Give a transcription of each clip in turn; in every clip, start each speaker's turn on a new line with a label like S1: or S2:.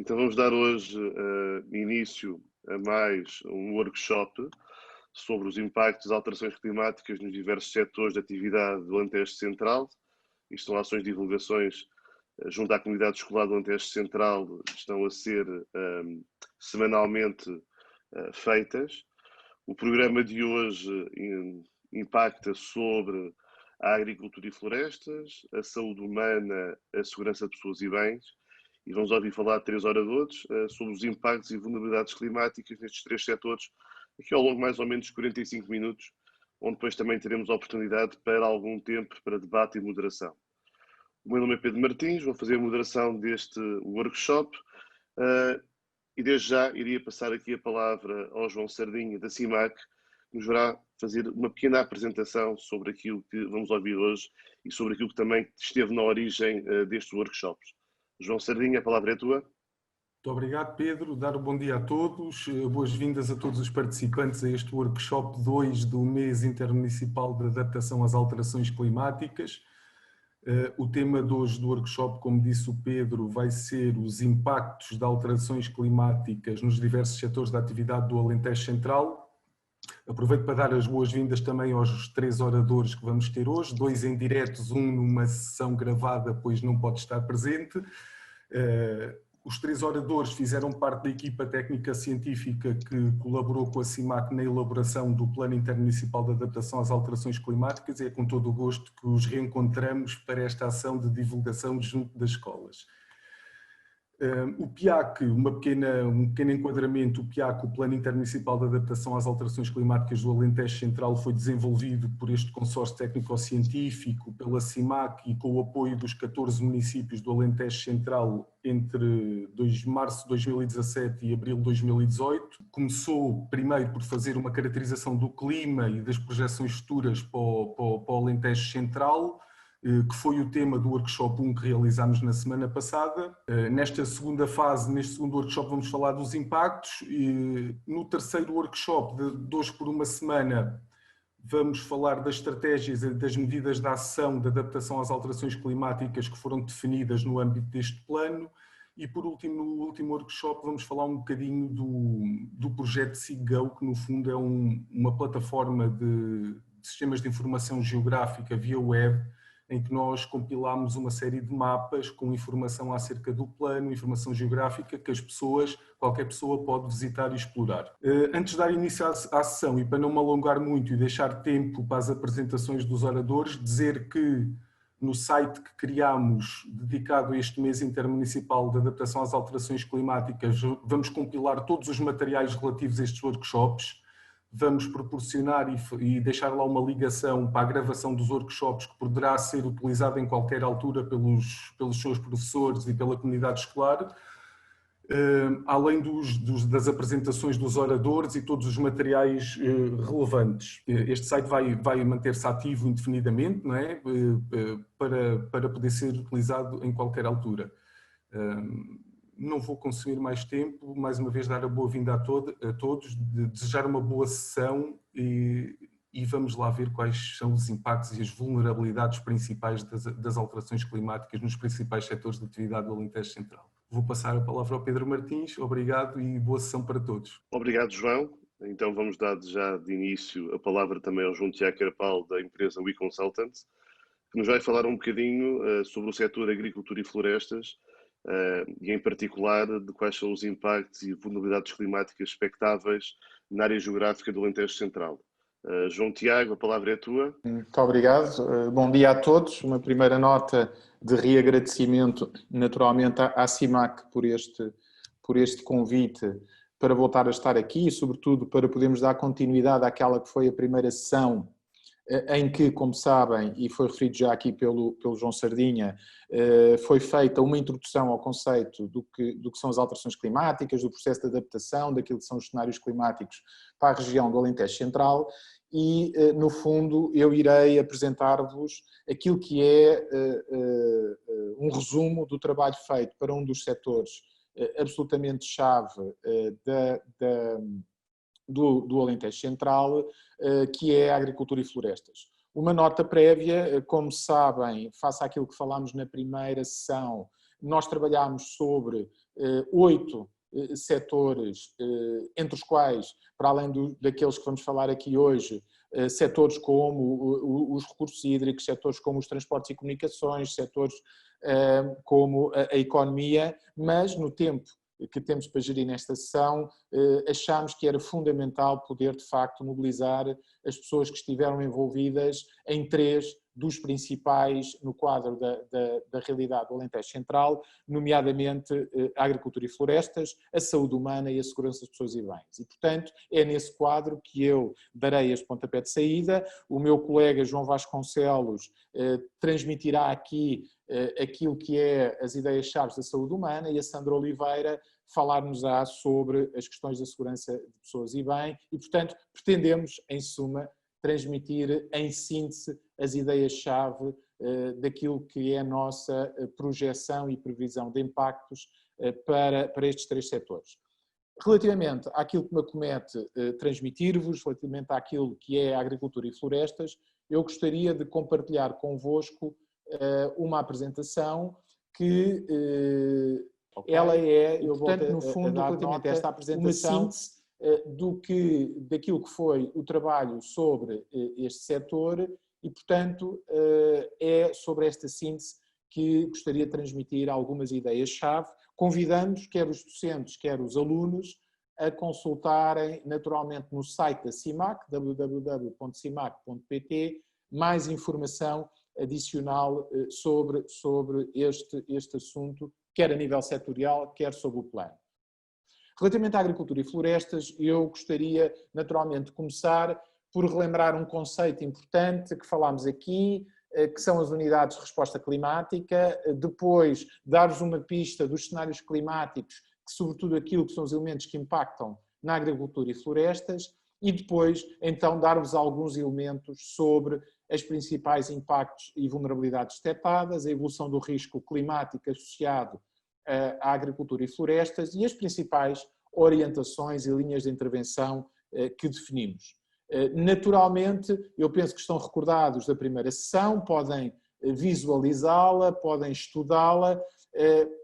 S1: Então vamos dar hoje início a mais um workshop sobre os impactos das alterações climáticas nos diversos setores de atividade do Alentejo Central. Isto são ações de divulgações junto à comunidade escolar do Alentejo Central, que estão a ser semanalmente feitas. O programa de hoje impacta sobre a agricultura e florestas, a saúde humana, a segurança de pessoas e bens, e vamos ouvir falar de 3 oradores sobre os impactos e vulnerabilidades climáticas nestes 3 setores, aqui ao longo de mais ou menos 45 minutos, onde depois também teremos a oportunidade para algum tempo para debate e moderação. O meu nome é Pedro Martins, vou fazer a moderação deste workshop e desde já iria passar aqui a palavra ao João Sardinha, da CIMAC, que nos vai fazer uma pequena apresentação sobre aquilo que vamos ouvir hoje e sobre aquilo que também esteve na origem destes workshops. João Sardinha, a palavra é tua.
S2: Muito obrigado, Pedro. Dar um bom dia a todos. Boas-vindas a todos os participantes a este workshop 2 do mês intermunicipal de adaptação às alterações climáticas. O tema de hoje do workshop, como disse o Pedro, vai ser os impactos de alterações climáticas nos diversos setores da atividade do Alentejo Central. Aproveito para dar as boas-vindas também aos 3 oradores que vamos ter hoje, 2 em diretos, um numa sessão gravada, pois não pode estar presente. Os 3 oradores fizeram parte da equipa técnica científica que colaborou com a CIMAC na elaboração do Plano Intermunicipal de Adaptação às Alterações Climáticas e é com todo o gosto que os reencontramos para esta ação de divulgação junto das escolas. O PIAC, um pequeno enquadramento, o PIAC, o Plano Intermunicipal de Adaptação às Alterações Climáticas do Alentejo Central, foi desenvolvido por este consórcio técnico-científico, pela CIMAC e com o apoio dos 14 municípios do Alentejo Central entre março de 2017 e abril de 2018. Começou primeiro por fazer uma caracterização do clima e das projeções futuras para o Alentejo Central, que foi o tema do workshop 1 que realizámos na semana passada. Nesta segunda fase, neste segundo workshop, vamos falar dos impactos. No terceiro workshop, de hoje por uma semana, vamos falar das estratégias e das medidas de ação de adaptação às alterações climáticas que foram definidas no âmbito deste plano. E por último, no último workshop, vamos falar um bocadinho do projeto SIGGO, que no fundo é uma plataforma de sistemas de informação geográfica via web, em que nós compilámos uma série de mapas com informação acerca do plano, informação geográfica que qualquer pessoa pode visitar e explorar. Antes de dar início à sessão e para não me alongar muito e deixar tempo para as apresentações dos oradores, dizer que no site que criámos, dedicado a este mês intermunicipal de adaptação às alterações climáticas, vamos compilar todos os materiais relativos a estes workshops. Vamos proporcionar e deixar lá uma ligação para a gravação dos workshops que poderá ser utilizada em qualquer altura pelos seus professores e pela comunidade escolar, além das apresentações dos oradores e todos os materiais relevantes. Este site vai manter-se ativo indefinidamente, não é? Para poder ser utilizado em qualquer altura. Não vou consumir mais tempo, mais uma vez dar a boa-vinda a todos, desejar uma boa sessão e vamos lá ver quais são os impactos e as vulnerabilidades principais das alterações climáticas nos principais setores de atividade do Alentejo Central. Vou passar a palavra ao Pedro Martins, obrigado e boa sessão para todos.
S1: Obrigado, João. Então vamos dar já de início a palavra também ao João Tiago Carapal, da empresa We Consultants, que nos vai falar um bocadinho sobre o setor agricultura e florestas, e em particular de quais são os impactos e vulnerabilidades climáticas expectáveis na área geográfica do Alentejo Central. João Tiago, a palavra é tua.
S3: Muito obrigado. Bom dia a todos. Uma primeira nota de reagradecimento, naturalmente, à CIMAC por este convite para voltar a estar aqui e, sobretudo, para podermos dar continuidade àquela que foi a primeira sessão em que, como sabem, e foi referido já aqui pelo João Sardinha, foi feita uma introdução ao conceito do que são as alterações climáticas, do processo de adaptação, daquilo que são os cenários climáticos para a região do Alentejo Central e, no fundo, eu irei apresentar-vos aquilo que é um resumo do trabalho feito para um dos setores absolutamente chave do Alentejo Central, que é a agricultura e florestas. Uma nota prévia, como sabem, face àquilo que falámos na primeira sessão, nós trabalhámos sobre 8 setores, entre os quais, para além daqueles que vamos falar aqui hoje, setores como os recursos hídricos, setores como os transportes e comunicações, setores como a economia, mas no tempo que temos para gerir nesta sessão, achámos que era fundamental poder, de facto, mobilizar as pessoas que estiveram envolvidas em 3 dos principais no quadro da realidade do Alentejo Central, nomeadamente a agricultura e florestas, a saúde humana e a segurança das pessoas e bens. E, portanto, é nesse quadro que eu darei este pontapé de saída. O meu colega João Vasconcelos transmitirá aqui aquilo que é as ideias-chave da saúde humana e a Sandra Oliveira falar-nos-á sobre as questões da segurança de pessoas e bem e, portanto, pretendemos, em suma, transmitir em síntese as ideias-chave daquilo que é a nossa projeção e previsão de impactos para estes 3 setores. Relativamente àquilo que me acomete transmitir-vos, relativamente àquilo que é a agricultura e florestas, eu gostaria de compartilhar convosco uma apresentação que ela é, eu volto no fundo, relativamente a esta apresentação, uma síntese daquilo que foi o trabalho sobre este setor e, portanto, é sobre esta síntese que gostaria de transmitir algumas ideias-chave, convidando-os, quer os docentes, quer os alunos, a consultarem naturalmente no site da CIMAC, www.cimac.pt, mais informação adicional sobre este assunto, quer a nível setorial, quer sobre o plano. Relativamente à agricultura e florestas, eu gostaria naturalmente de começar por relembrar um conceito importante que falámos aqui, que são as unidades de resposta climática, depois dar-vos uma pista dos cenários climáticos, que sobretudo aquilo que são os elementos que impactam na agricultura e florestas, e depois então dar-vos alguns elementos sobre os principais impactos e vulnerabilidades detectadas, a evolução do risco climático associado à agricultura e florestas e as principais orientações e linhas de intervenção que definimos. Naturalmente, eu penso que estão recordados da primeira sessão, podem visualizá-la, podem estudá-la.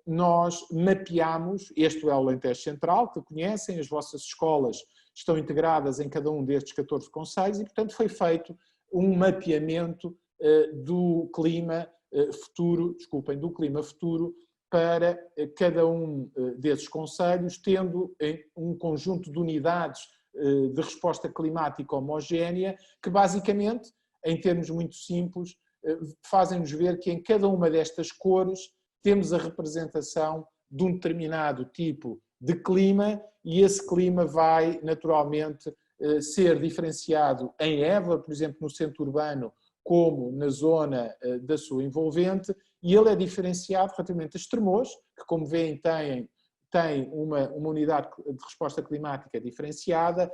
S3: Nós mapeámos, este é o Alentejo Central, que conhecem, as vossas escolas estão integradas em cada um destes 14 concelhos e, portanto, foi feito um mapeamento do clima futuro, para cada um desses concelhos, tendo um conjunto de unidades de resposta climática homogénea, que basicamente, em termos muito simples, fazem-nos ver que em cada uma destas cores temos a representação de um determinado tipo de clima e esse clima vai naturalmente ser diferenciado em Évora, por exemplo, no centro urbano, como na zona da sua envolvente, e ele é diferenciado relativamente a Estremoz, que, como veem, tem uma unidade de resposta climática diferenciada,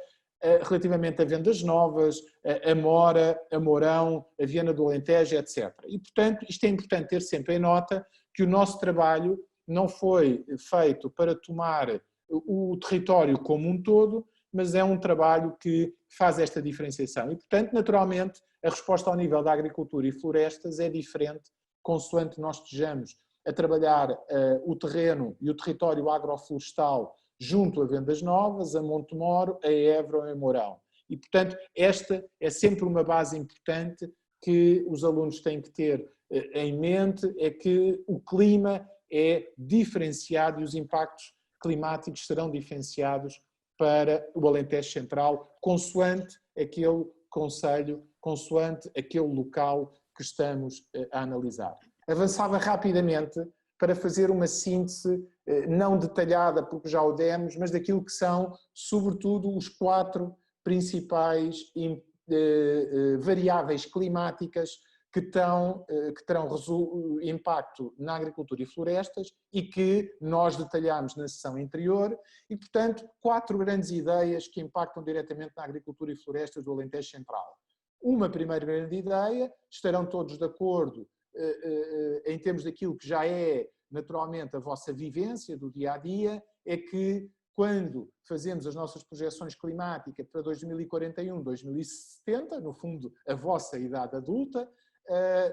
S3: relativamente a Vendas Novas, a Mora, a Mourão, a Viana do Alentejo, etc. E, portanto, isto é importante ter sempre em nota que o nosso trabalho não foi feito para tomar o território como um todo, mas é um trabalho que faz esta diferenciação. E, portanto, naturalmente, a resposta ao nível da agricultura e florestas é diferente, consoante nós estejamos a trabalhar o terreno e o território agroflorestal junto a Vendas Novas, a Montemoro, a Évora ou a Mourão. E, portanto, esta é sempre uma base importante que os alunos têm que ter em mente, é que o clima é diferenciado e os impactos climáticos serão diferenciados para o Alentejo Central, consoante aquele concelho, consoante aquele local que estamos a analisar. Avançava rapidamente para fazer uma síntese não detalhada, porque já o demos, mas daquilo que são, sobretudo, os 4 principais variáveis climáticas que terão impacto na agricultura e florestas e que nós detalhámos na sessão anterior e, portanto, 4 grandes ideias que impactam diretamente na agricultura e florestas do Alentejo Central. Uma primeira grande ideia, estarão todos de acordo em termos daquilo que já é naturalmente a vossa vivência do dia-a-dia, é que quando fazemos as nossas projeções climáticas para 2041, 2070, no fundo a vossa idade adulta,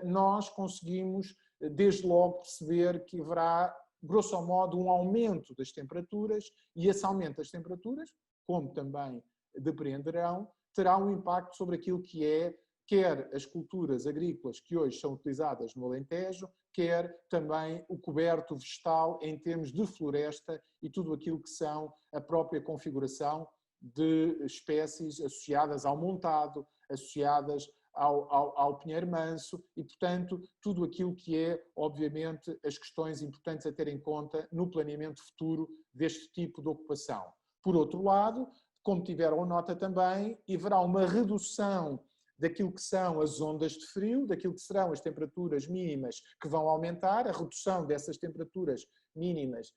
S3: nós conseguimos desde logo perceber que haverá, grosso modo, um aumento das temperaturas, e esse aumento das temperaturas, como também depreenderão, terá um impacto sobre aquilo que é quer as culturas agrícolas que hoje são utilizadas no Alentejo, quer também o coberto vegetal em termos de floresta e tudo aquilo que são a própria configuração de espécies associadas ao montado, associadas ao pinheiro manso e, portanto, tudo aquilo que é, obviamente, as questões importantes a ter em conta no planeamento futuro deste tipo de ocupação. Por outro lado, como tiveram nota também, haverá uma redução daquilo que são as ondas de frio, daquilo que serão as temperaturas mínimas que vão aumentar, a redução dessas temperaturas mínimas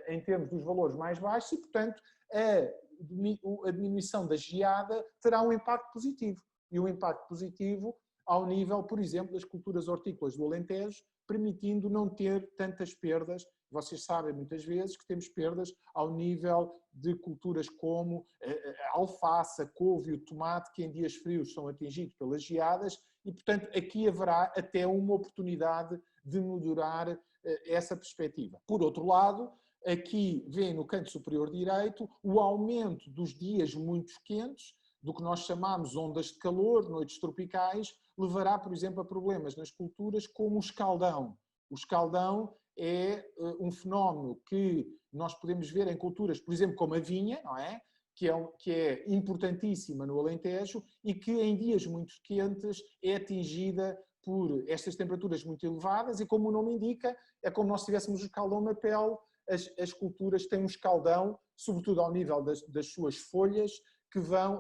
S3: em termos dos valores mais baixos e, portanto, a diminuição da geada terá um impacto positivo. E um impacto positivo ao nível, por exemplo, das culturas hortícolas do Alentejo, permitindo não ter tantas perdas. Vocês sabem muitas vezes que temos perdas ao nível de culturas como a alface, a couve e o tomate, que em dias frios são atingidos pelas geadas e, portanto, aqui haverá até uma oportunidade de melhorar essa perspectiva. Por outro lado, aqui vem no canto superior direito o aumento dos dias muito quentes, do que nós chamamos ondas de calor, noites tropicais, levará, por exemplo, a problemas nas culturas como o escaldão. O escaldão é um fenómeno que nós podemos ver em culturas, por exemplo, como a vinha, não é? Que é importantíssima no Alentejo e que em dias muito quentes é atingida por estas temperaturas muito elevadas e, como o nome indica, é como nós tivéssemos o escaldão na pele. As culturas têm um escaldão, sobretudo ao nível das suas folhas,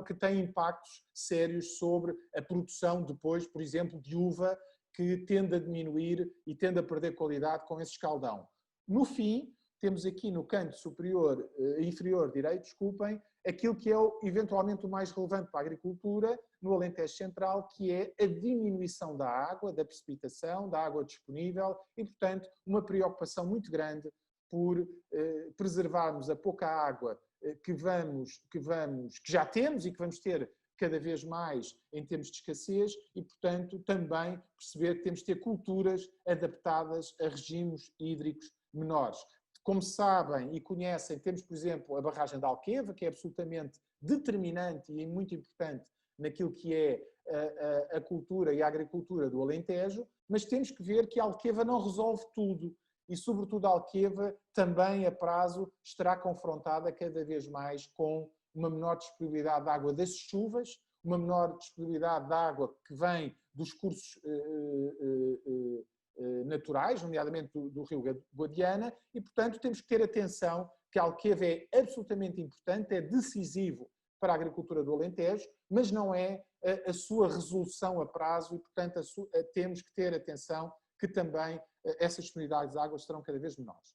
S3: que têm impactos sérios sobre a produção depois, por exemplo, de uva, que tende a diminuir e tende a perder qualidade com esse escaldão. No fim, temos aqui no canto inferior direito, desculpem, aquilo que é eventualmente o mais relevante para a agricultura no Alentejo Central, que é a diminuição da água, da precipitação, da água disponível e, portanto, uma preocupação muito grande por preservarmos a pouca água que já temos e que vamos ter cada vez mais em termos de escassez e, portanto, também perceber que temos de ter culturas adaptadas a regimes hídricos menores. Como sabem e conhecem, temos, por exemplo, a barragem de Alqueva, que é absolutamente determinante e muito importante naquilo que é a cultura e a agricultura do Alentejo, mas temos que ver que a Alqueva não resolve tudo. E, sobretudo, a Alqueva também, a prazo, estará confrontada cada vez mais com uma menor disponibilidade de água das chuvas, uma menor disponibilidade de água que vem dos cursos naturais, nomeadamente do rio Guadiana, e, portanto, temos que ter atenção que a Alqueva é absolutamente importante, é decisivo para a agricultura do Alentejo, mas não é a sua resolução a prazo e, portanto, temos que ter atenção que também essas disponibilidades de água serão cada vez menores.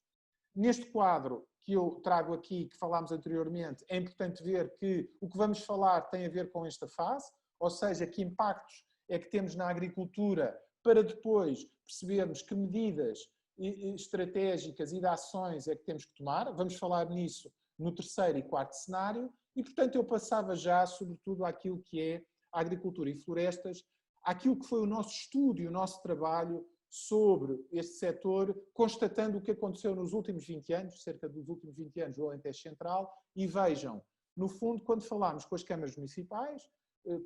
S3: Neste quadro que eu trago aqui, que falámos anteriormente, é importante ver que o que vamos falar tem a ver com esta fase, ou seja, que impactos é que temos na agricultura para depois percebermos que medidas estratégicas e de ações é que temos que tomar. Vamos falar nisso no terceiro e quarto cenário e, portanto, eu passava já, sobretudo, àquilo que é a agricultura e florestas, àquilo que foi o nosso estudo e o nosso trabalho sobre este setor, constatando o que aconteceu nos últimos 20 anos, cerca dos últimos 20 anos do Alentejo Central, e vejam, no fundo, quando falámos com as câmaras municipais,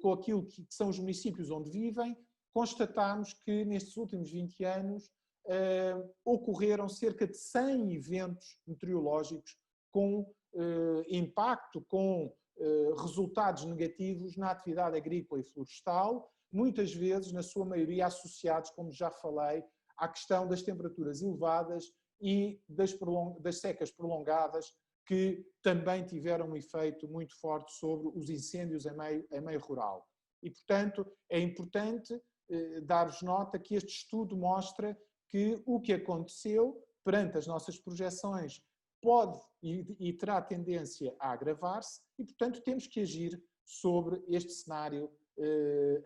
S3: com aquilo que são os municípios onde vivem, constatámos que nestes últimos 20 anos ocorreram cerca de 100 eventos meteorológicos com impacto, com resultados negativos na atividade agrícola e florestal, muitas vezes, na sua maioria, associados, como já falei, à questão das temperaturas elevadas e das secas prolongadas, que também tiveram um efeito muito forte sobre os incêndios em meio rural. E, portanto, é importante dar-vos nota que este estudo mostra que o que aconteceu perante as nossas projeções pode e terá tendência a agravar-se e, portanto, temos que agir sobre este cenário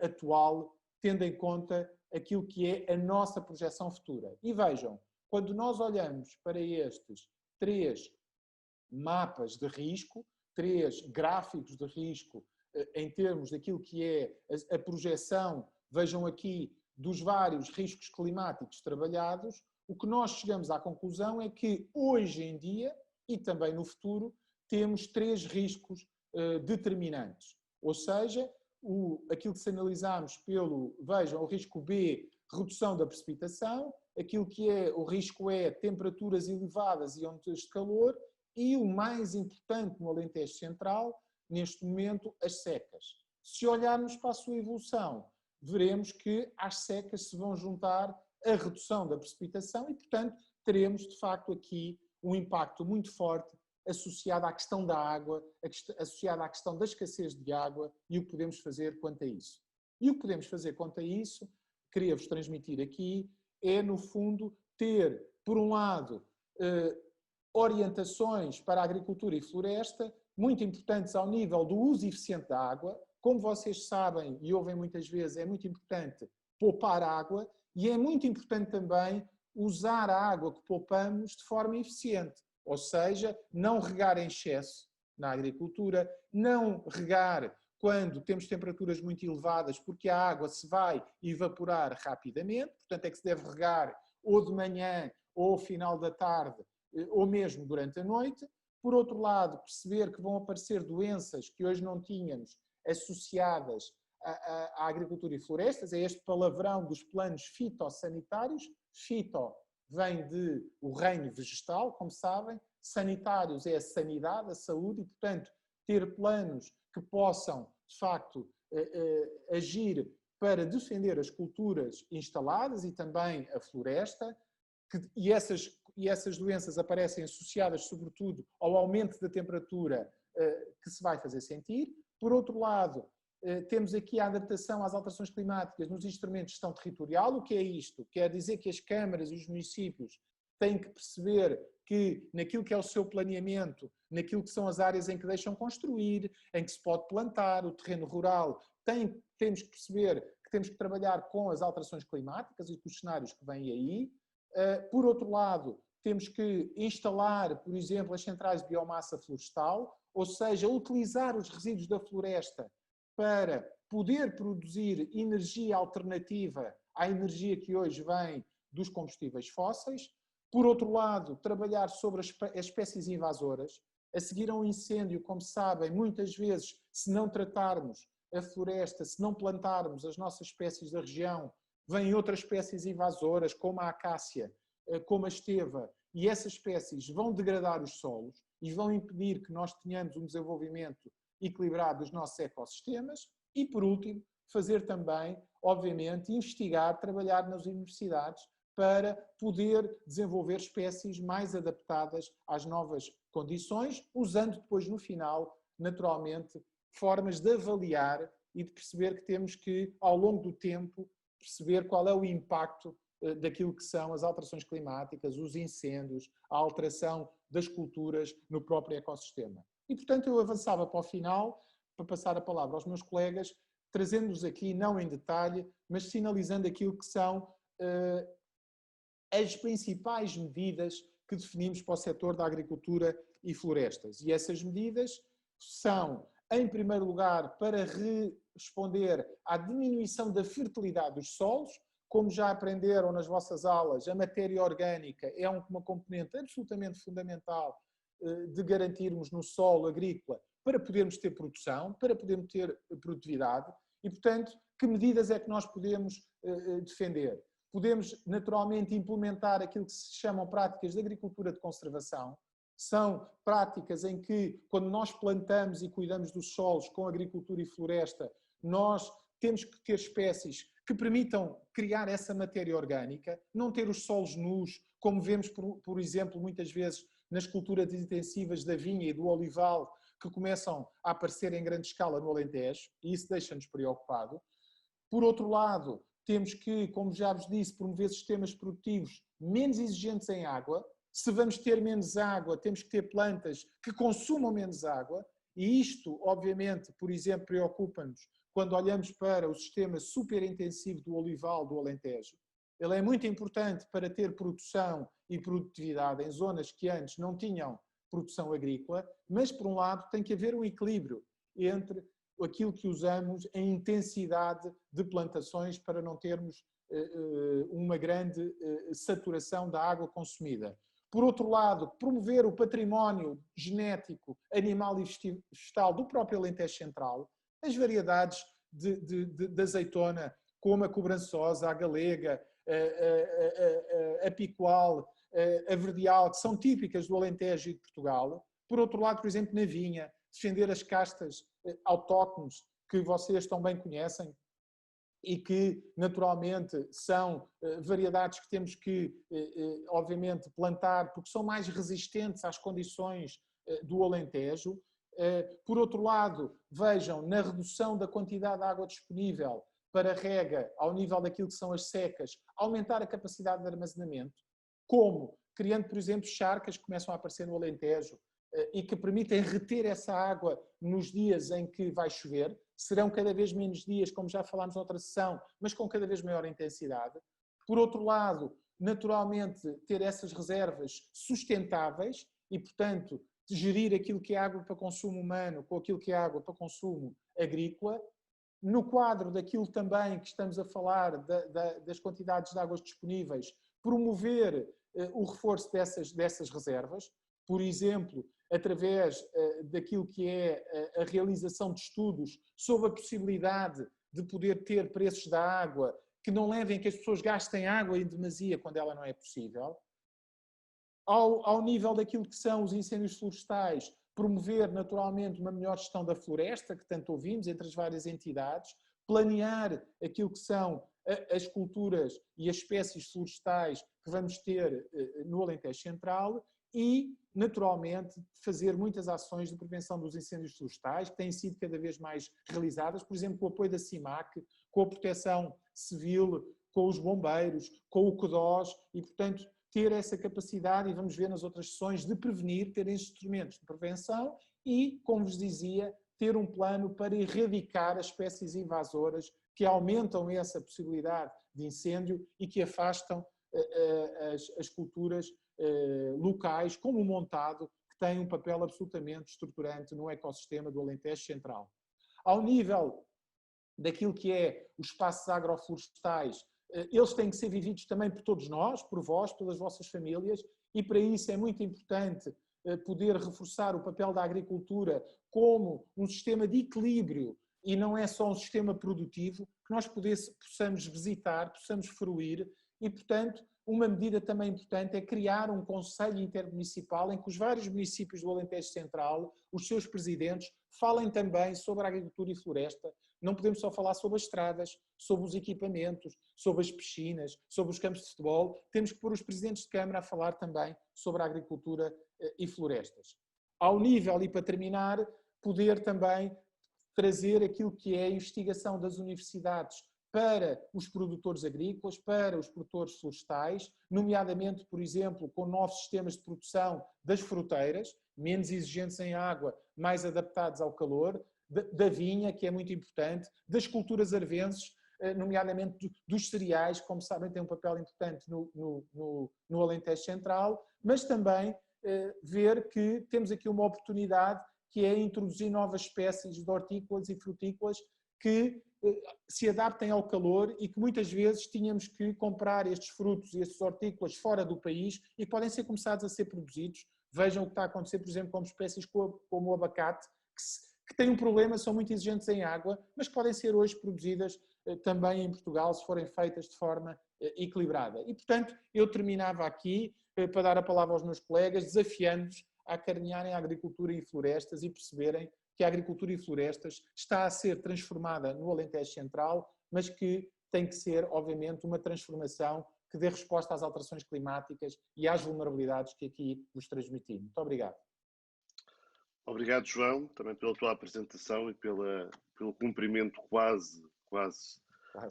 S3: atual, tendo em conta aquilo que é a nossa projeção futura. E vejam, quando nós olhamos para estes 3 mapas de risco, 3 gráficos de risco em termos daquilo que é a projeção, vejam aqui, dos vários riscos climáticos trabalhados, o que nós chegamos à conclusão é que hoje em dia e também no futuro temos 3 riscos determinantes. Ou seja, aquilo que se analisámos vejam, o risco B, redução da precipitação, aquilo que é o risco E, temperaturas elevadas e ondas de calor, e o mais importante no Alentejo Central, neste momento, as secas. Se olharmos para a sua evolução, veremos que às secas se vão juntar a redução da precipitação e, portanto, teremos, de facto, aqui um impacto muito forte associado à questão da água, associado à questão da escassez de água e o que podemos fazer quanto a isso. E o que podemos fazer quanto a isso, queria-vos transmitir aqui, é, no fundo, ter, por um lado, orientações para a agricultura e floresta, muito importantes ao nível do uso eficiente da água. Como vocês sabem e ouvem muitas vezes, é muito importante poupar água e é muito importante também usar a água que poupamos de forma eficiente. Ou seja, não regar em excesso na agricultura, não regar quando temos temperaturas muito elevadas, porque a água se vai evaporar rapidamente, portanto é que se deve regar ou de manhã, ou ao final da tarde, ou mesmo durante a noite. Por outro lado, perceber que vão aparecer doenças que hoje não tínhamos associadas à agricultura e florestas, é este palavrão dos planos fitossanitários. Fito vem o reino vegetal, como sabem, sanitários é a sanidade, a saúde, e, portanto, ter planos que possam, de facto, agir para defender as culturas instaladas e também a floresta, e essas doenças aparecem associadas, sobretudo, ao aumento da temperatura que se vai fazer sentir. Por outro lado, temos aqui a adaptação às alterações climáticas nos instrumentos de gestão territorial. O que é isto? Quer dizer que as câmaras e os municípios têm que perceber que naquilo que é o seu planeamento, naquilo que são as áreas em que deixam construir, em que se pode plantar, o terreno rural, temos que perceber que temos que trabalhar com as alterações climáticas e com os cenários que vêm aí. Por outro lado, temos que instalar, por exemplo, as centrais de biomassa florestal, ou seja, utilizar os resíduos da floresta para poder produzir energia alternativa à energia que hoje vem dos combustíveis fósseis. Por outro lado, trabalhar sobre as espécies invasoras. A seguir a um incêndio, como sabem, muitas vezes, se não tratarmos a floresta, se não plantarmos as nossas espécies da região, vêm outras espécies invasoras, como a acácia, como a esteva, e essas espécies vão degradar os solos e vão impedir que nós tenhamos um desenvolvimento equilibrado dos nossos ecossistemas. E, por último, fazer também, obviamente, investigar, trabalhar nas universidades para poder desenvolver espécies mais adaptadas às novas condições, usando depois, no final, naturalmente, formas de avaliar e de perceber que temos que, ao longo do tempo, perceber qual é o impacto daquilo que são as alterações climáticas, os incêndios, a alteração das culturas no próprio ecossistema. E, portanto, eu avançava para o final, para passar a palavra aos meus colegas, trazendo-nos aqui, não em detalhe, mas sinalizando aquilo que são as principais medidas que definimos para o setor da agricultura e florestas. E essas medidas são, em primeiro lugar, para responder à diminuição da fertilidade dos solos. Como já aprenderam nas vossas aulas, a matéria orgânica é uma componente absolutamente fundamental de garantirmos no solo agrícola para podermos ter produção, para podermos ter produtividade. E, portanto, que medidas é que nós podemos defender? Podemos, naturalmente, implementar aquilo que se chamam práticas de agricultura de conservação. São práticas em que, quando nós plantamos e cuidamos dos solos com agricultura e floresta, nós temos que ter espécies que permitam criar essa matéria orgânica, não ter os solos nus, como vemos, por exemplo, muitas vezes nas culturas intensivas da vinha e do olival, que começam a aparecer em grande escala no Alentejo, e isso deixa-nos preocupado. Por outro lado, temos que, como já vos disse, promover sistemas produtivos menos exigentes em água. Se vamos ter menos água, temos que ter plantas que consumam menos água, e isto, obviamente, por exemplo, preocupa-nos quando olhamos para o sistema superintensivo do olival do Alentejo. Ele é muito importante para ter produção e produtividade em zonas que antes não tinham produção agrícola, mas, por um lado, tem que haver um equilíbrio entre aquilo que usamos em intensidade de plantações para não termos uma grande saturação da água consumida. Por outro lado, promover o património genético, animal e vegetal do próprio Alentejo Central, as variedades de azeitona, como a cobrançosa, a galega, a picual, a verdeal, que são típicas do Alentejo e de Portugal. Por outro lado, por exemplo, na vinha, defender as castas autóctones que vocês tão bem conhecem e que, naturalmente, são variedades que temos que, obviamente, plantar porque são mais resistentes às condições do Alentejo. Por outro lado, vejam, na redução da quantidade de água disponível para rega ao nível daquilo que são as secas, aumentar a capacidade de armazenamento, como criando, por exemplo, charcas que começam a aparecer no Alentejo e que permitem reter essa água nos dias em que vai chover. Serão cada vez menos dias, como já falámos noutra sessão, mas com cada vez maior intensidade. Por outro lado, naturalmente, ter essas reservas sustentáveis e, portanto, gerir aquilo que é água para consumo humano com aquilo que é água para consumo agrícola. No quadro daquilo também que estamos a falar, das quantidades de águas disponíveis, promover o reforço dessas reservas, por exemplo, através daquilo que é a realização de estudos sobre a possibilidade de poder ter preços da água que não levem a que as pessoas gastem água em demasia quando ela não é possível. Ao nível daquilo que são os incêndios florestais, promover naturalmente uma melhor gestão da floresta, que tanto ouvimos, entre as várias entidades, planear aquilo que são as culturas e as espécies florestais que vamos ter no Alentejo Central e, naturalmente, fazer muitas ações de prevenção dos incêndios florestais, que têm sido cada vez mais realizadas, por exemplo, com o apoio da CIMAC, com a Proteção Civil, com os bombeiros, com o CODOS e, portanto, ter essa capacidade, e vamos ver nas outras sessões, de prevenir, ter instrumentos de prevenção e, como vos dizia, ter um plano para erradicar as espécies invasoras que aumentam essa possibilidade de incêndio e que afastam as culturas locais, como o montado, que tem um papel absolutamente estruturante no ecossistema do Alentejo Central. Ao nível daquilo que é os espaços agroflorestais, eles têm que ser vividos também por todos nós, por vós, pelas vossas famílias, e para isso é muito importante poder reforçar o papel da agricultura como um sistema de equilíbrio e não é só um sistema produtivo, que nós possamos visitar, possamos fruir e, portanto, uma medida também importante é criar um conselho intermunicipal em que os vários municípios do Alentejo Central, os seus presidentes, falem também sobre a agricultura e floresta. Não podemos só falar sobre as estradas, sobre os equipamentos, sobre as piscinas, sobre os campos de futebol. Temos que pôr os presidentes de Câmara a falar também sobre a agricultura e florestas. Ao nível, e para terminar, poder também trazer aquilo que é a investigação das universidades para os produtores agrícolas, para os produtores florestais, nomeadamente, por exemplo, com novos sistemas de produção das fruteiras, menos exigentes em água, mais adaptados ao calor, da vinha, que é muito importante, das culturas arvenses, nomeadamente dos cereais, que, como sabem, têm um papel importante no Alentejo Central, mas também ver que temos aqui uma oportunidade que é introduzir novas espécies de hortícolas e frutícolas que se adaptem ao calor e que muitas vezes tínhamos que comprar estes frutos e estes hortícolas fora do país e podem ser começados a ser produzidos. Vejam o que está a acontecer, por exemplo, com espécies como o abacate, que têm um problema, são muito exigentes em água, mas que podem ser hoje produzidas também em Portugal se forem feitas de forma equilibrada. E, portanto, eu terminava aqui para dar a palavra aos meus colegas, desafiando-os a acarinharem a agricultura e florestas e perceberem que a agricultura e florestas está a ser transformada no Alentejo Central, mas que tem que ser, obviamente, uma transformação que dê resposta às alterações climáticas e às vulnerabilidades que aqui vos transmiti. Muito obrigado.
S1: Obrigado, João, também pela tua apresentação e pelo cumprimento quase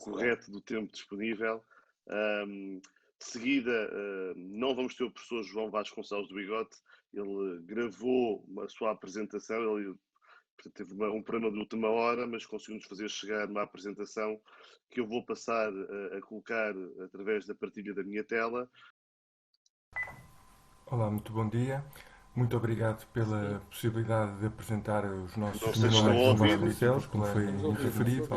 S1: correto do tempo disponível. De seguida, não vamos ter o professor João Vasconcelos do Bigode, ele gravou a sua apresentação, ele teve um programa de última hora, mas conseguiu-nos fazer chegar uma apresentação que eu vou passar a colocar através da partilha da minha tela.
S4: Olá, muito bom dia. Muito obrigado pela possibilidade de apresentar os nossos
S1: fenómenos,
S4: como foi referido,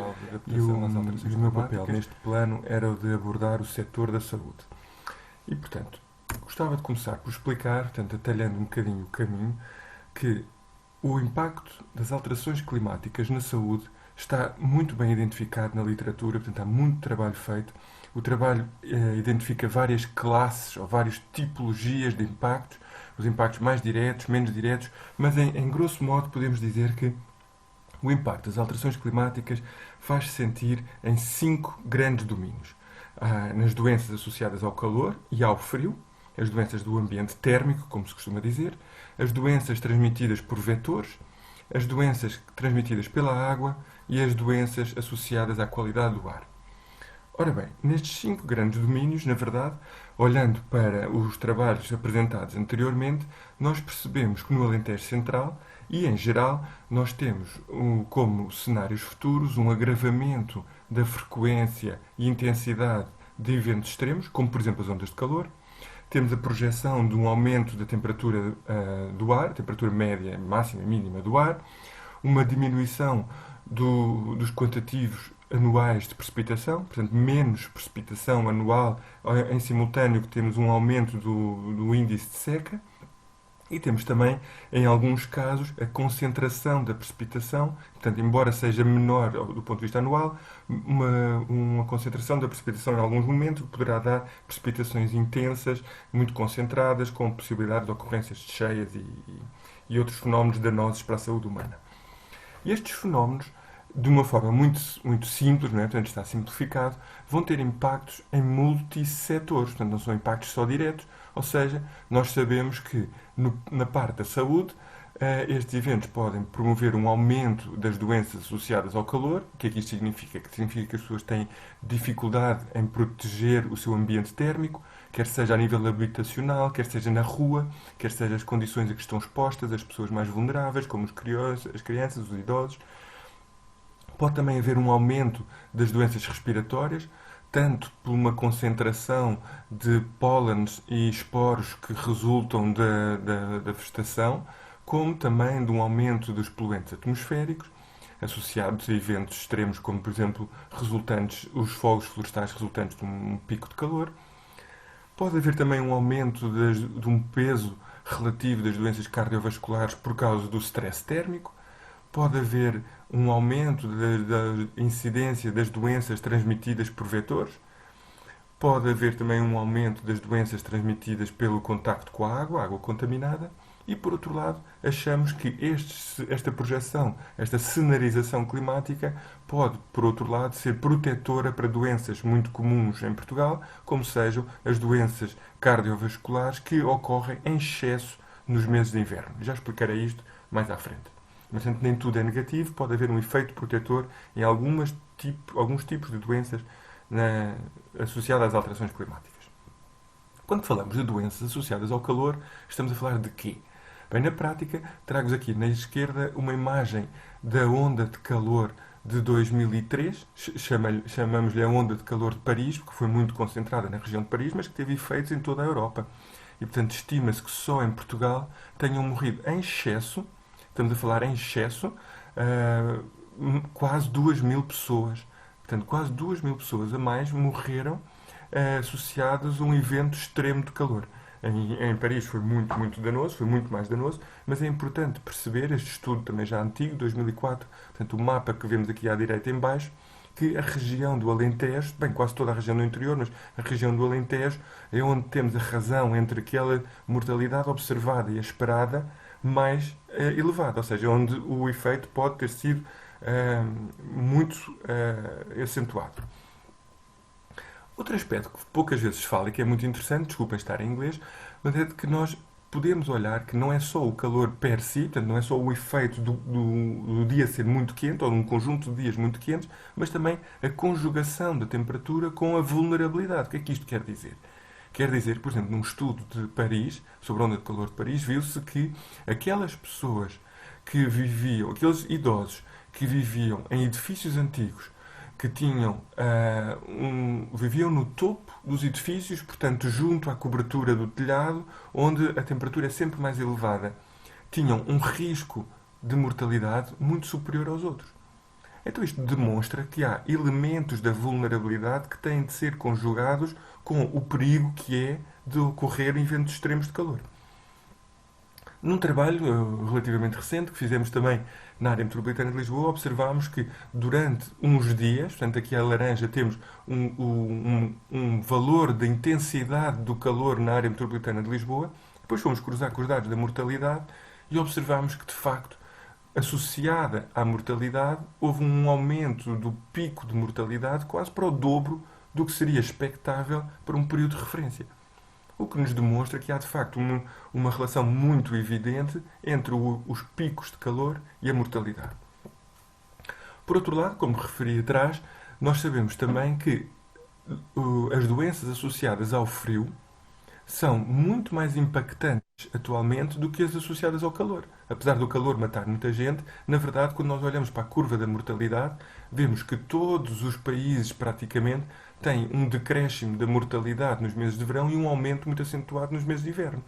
S4: e o meu papel neste plano era o de abordar o setor da saúde. E, portanto, gostava de começar por explicar, portanto, atalhando um bocadinho o caminho, que o impacto das alterações climáticas na saúde está muito bem identificado na literatura, portanto, há muito trabalho feito. O trabalho identifica várias classes ou várias tipologias de impactos, os impactos mais diretos, menos diretos, mas em grosso modo podemos dizer que o impacto das alterações climáticas faz-se sentir em 5 grandes domínios. Nas doenças associadas ao calor e ao frio, as doenças do ambiente térmico, como se costuma dizer, as doenças transmitidas por vetores, as doenças transmitidas pela água e as doenças associadas à qualidade do ar. Ora bem, nestes 5 grandes domínios, na verdade, olhando para os trabalhos apresentados anteriormente, nós percebemos que no Alentejo Central e, em geral, nós temos como cenários futuros um agravamento da frequência e intensidade de eventos extremos, como, por exemplo, as ondas de calor. Temos a projeção de um aumento da temperatura do ar, temperatura média, máxima e mínima do ar, uma diminuição dos quantitativos anuais de precipitação, portanto, menos precipitação anual, em simultâneo que temos um aumento do índice de seca, e temos também, em alguns casos, a concentração da precipitação, portanto, embora seja menor do ponto de vista anual, uma concentração da precipitação em alguns momentos poderá dar precipitações intensas, muito concentradas, com possibilidade de ocorrências de cheias e outros fenómenos danosos para a saúde humana. E estes fenómenos, de uma forma muito, muito simples, não é? Portanto, está simplificado, vão ter impactos em multissetores, portanto, não são impactos só diretos, ou seja, nós sabemos que na parte da saúde, estes eventos podem promover um aumento das doenças associadas ao calor. O que é que isto significa? Que significa que as pessoas têm dificuldade em proteger o seu ambiente térmico, quer seja a nível habitacional, quer seja na rua, quer seja as condições a que estão expostas as pessoas mais vulneráveis, como as crianças, os idosos. Pode também haver um aumento das doenças respiratórias, tanto por uma concentração de pólenes e esporos que resultam da vegetação, como também de um aumento dos poluentes atmosféricos, associados a eventos extremos, como, por exemplo, os fogos florestais resultantes de um pico de calor. Pode haver também um aumento de um peso relativo das doenças cardiovasculares por causa do stress térmico. Pode haver um aumento da incidência das doenças transmitidas por vetores. Pode haver também um aumento das doenças transmitidas pelo contacto com a água contaminada. E, por outro lado, achamos que esta projeção, esta cenarização climática, pode, por outro lado, ser protetora para doenças muito comuns em Portugal, como sejam as doenças cardiovasculares que ocorrem em excesso nos meses de inverno. Já explicarei isto mais à frente. Mas, portanto, nem tudo é negativo, pode haver um efeito protetor em alguns tipos de doenças associadas às alterações climáticas. Quando falamos de doenças associadas ao calor, estamos a falar de quê? Bem, na prática, trago-vos aqui na esquerda uma imagem da onda de calor de 2003, chamamos-lhe a onda de calor de Paris, porque foi muito concentrada na região de Paris, mas que teve efeitos em toda a Europa. E, portanto, estima-se que só em Portugal tenham morrido em excesso, estamos a falar em excesso, quase 2.000 pessoas. Portanto, quase 2.000 pessoas a mais morreram associadas a um evento extremo de calor. Em Paris foi muito, muito danoso, foi muito mais danoso, mas é importante perceber, este estudo também já antigo, 2004, portanto, o mapa que vemos aqui à direita em baixo, que a região do Alentejo, bem, quase toda a região do interior, mas a região do Alentejo é onde temos a razão entre aquela mortalidade observada e a esperada mais elevada, ou seja, onde o efeito pode ter sido muito acentuado. Outro aspecto que poucas vezes se fala e que é muito interessante, desculpem estar em inglês, mas é de que nós podemos olhar que não é só o calor per si, portanto, não é só o efeito do dia ser muito quente ou de um conjunto de dias muito quentes, mas também a conjugação da temperatura com a vulnerabilidade. O que é que isto quer dizer? Quer dizer, por exemplo, num estudo de Paris, sobre a onda de calor de Paris, viu-se que aquelas pessoas que viviam, aqueles idosos que viviam em edifícios antigos, que viviam no topo dos edifícios, portanto, junto à cobertura do telhado, onde a temperatura é sempre mais elevada, tinham um risco de mortalidade muito superior aos outros. Então isto demonstra que há elementos da vulnerabilidade que têm de ser conjugados com o perigo que é de ocorrer eventos extremos de calor. Num trabalho relativamente recente que fizemos também na área metropolitana de Lisboa, observámos que durante uns dias, portanto aqui a laranja temos um valor da intensidade do calor na área metropolitana de Lisboa, depois fomos cruzar com os dados da mortalidade e observámos que, de facto, associada à mortalidade, houve um aumento do pico de mortalidade quase para o dobro do que seria expectável para um período de referência. O que nos demonstra que há, de facto, uma relação muito evidente entre os picos de calor e a mortalidade. Por outro lado, como referi atrás, nós sabemos também que as doenças associadas ao frio são muito mais impactantes atualmente do que as associadas ao calor. Apesar do calor matar muita gente, na verdade, quando nós olhamos para a curva da mortalidade, vemos que todos os países, praticamente, têm um decréscimo da mortalidade nos meses de verão e um aumento muito acentuado nos meses de inverno.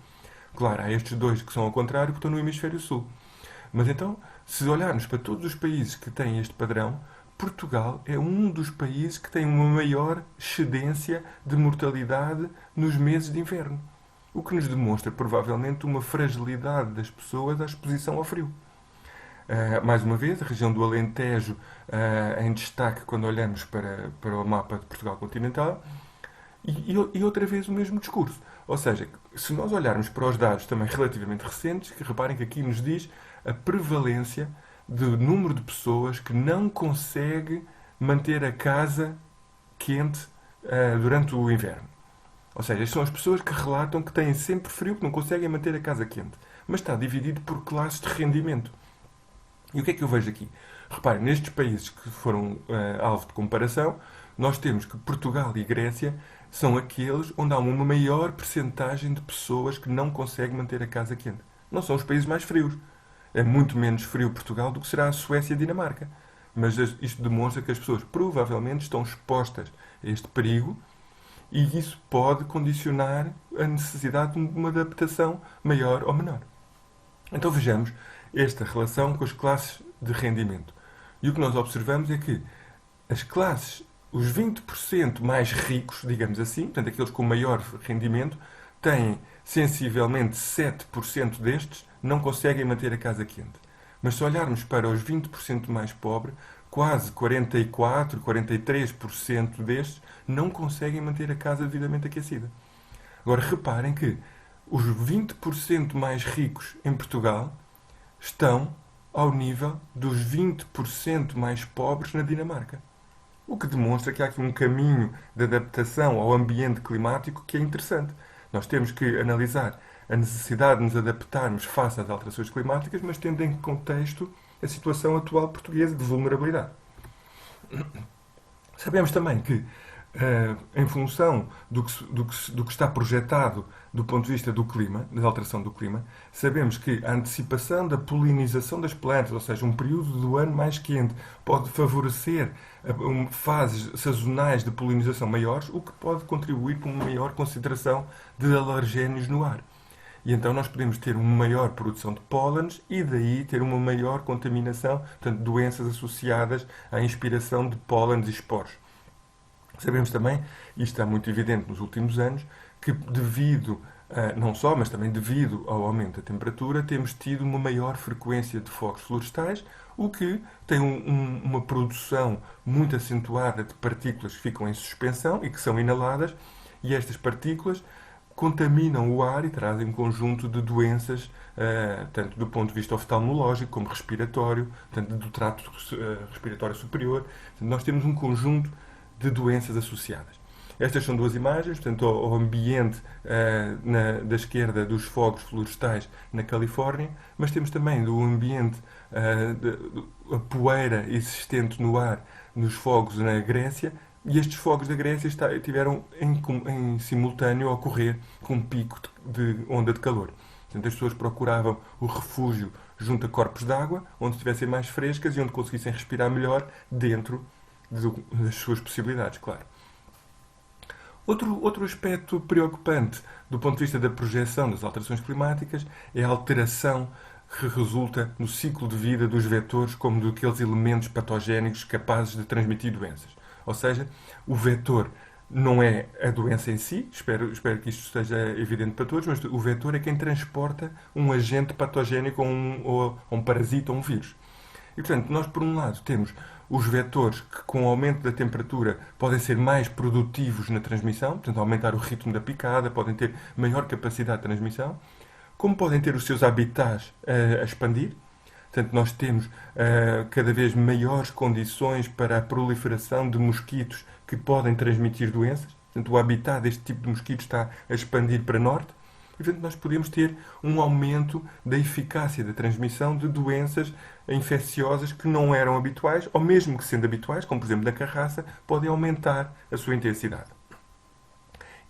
S4: Claro, há estes dois que são ao contrário, que estão no hemisfério sul. Mas então, se olharmos para todos os países que têm este padrão, Portugal é um dos países que tem uma maior excedência de mortalidade nos meses de inverno. O que nos demonstra, provavelmente, uma fragilidade das pessoas à exposição ao frio. Mais uma vez, a região do Alentejo em destaque quando olhamos para o mapa de Portugal continental e outra vez o mesmo discurso. Ou seja, se nós olharmos para os dados também relativamente recentes, que reparem que aqui nos diz a prevalência do número de pessoas que não consegue manter a casa quente durante o inverno. Ou seja, são as pessoas que relatam que têm sempre frio, que não conseguem manter a casa quente. Mas está dividido por classes de rendimento. E o que é que eu vejo aqui? Reparem, nestes países que foram alvo de comparação, nós temos que Portugal e Grécia são aqueles onde há uma maior percentagem de pessoas que não conseguem manter a casa quente. Não são os países mais frios. É muito menos frio Portugal do que será a Suécia e a Dinamarca. Mas isto demonstra que as pessoas provavelmente estão expostas a este perigo e isso pode condicionar a necessidade de uma adaptação maior ou menor. Então vejamos esta relação com as classes de rendimento. E o que nós observamos é que as classes, os 20% mais ricos, digamos assim, portanto aqueles com maior rendimento, têm sensivelmente 7% destes não conseguem manter a casa quente. Mas se olharmos para os 20% mais pobres, quase 44%, 43% destes não conseguem manter a casa devidamente aquecida. Agora reparem que os 20% mais ricos em Portugal estão ao nível dos 20% mais pobres na Dinamarca. O que demonstra que há aqui um caminho de adaptação ao ambiente climático que é interessante. Nós temos que analisar a necessidade de nos adaptarmos face às alterações climáticas, mas tendo em contexto a situação atual portuguesa de vulnerabilidade. Sabemos também que, em função do que está projetado do ponto de vista do clima, da alteração do clima, sabemos que a antecipação da polinização das plantas, ou seja, um período do ano mais quente, pode favorecer fases sazonais de polinização maiores, o que pode contribuir para uma maior concentração de alergénios no ar. E então nós podemos ter uma maior produção de pólenes e daí ter uma maior contaminação, portanto, doenças associadas à inspiração de pólenes e esporos. Sabemos também, e isto está muito evidente nos últimos anos, que devido, não só, mas também devido ao aumento da temperatura, temos tido uma maior frequência de fogos florestais, o que tem uma produção muito acentuada de partículas que ficam em suspensão e que são inaladas, e estas partículas contaminam o ar e trazem um conjunto de doenças, tanto do ponto de vista oftalmológico como respiratório, tanto do trato respiratório superior. Portanto, nós temos um conjunto de doenças associadas. Estas são duas imagens, portanto, ao ambiente da esquerda dos fogos florestais na Califórnia, mas temos também do ambiente a poeira existente no ar nos fogos na Grécia, e estes fogos da Grécia tiveram em simultâneo a ocorrer com um pico de onda de calor. Portanto, as pessoas procuravam o refúgio junto a corpos de água, onde estivessem mais frescas e onde conseguissem respirar melhor dentro das suas possibilidades, claro. Outro aspecto preocupante do ponto de vista da projeção das alterações climáticas é a alteração que resulta no ciclo de vida dos vetores como daqueles elementos patogénicos capazes de transmitir doenças. Ou seja, o vetor não é a doença em si, espero que isto esteja evidente para todos, mas o vetor é quem transporta um agente patogénico ou um parasita ou um vírus. E, portanto, nós, por um lado, temos os vetores que, com o aumento da temperatura, podem ser mais produtivos na transmissão, portanto, aumentar o ritmo da picada, podem ter maior capacidade de transmissão, como podem ter os seus habitats a expandir. Portanto, nós temos cada vez maiores condições para a proliferação de mosquitos que podem transmitir doenças. Portanto, o habitat deste tipo de mosquitos está a expandir para norte. E, portanto, nós podemos ter um aumento da eficácia da transmissão de doenças infecciosas que não eram habituais, ou mesmo que sendo habituais, como por exemplo na carraça, podem aumentar a sua intensidade.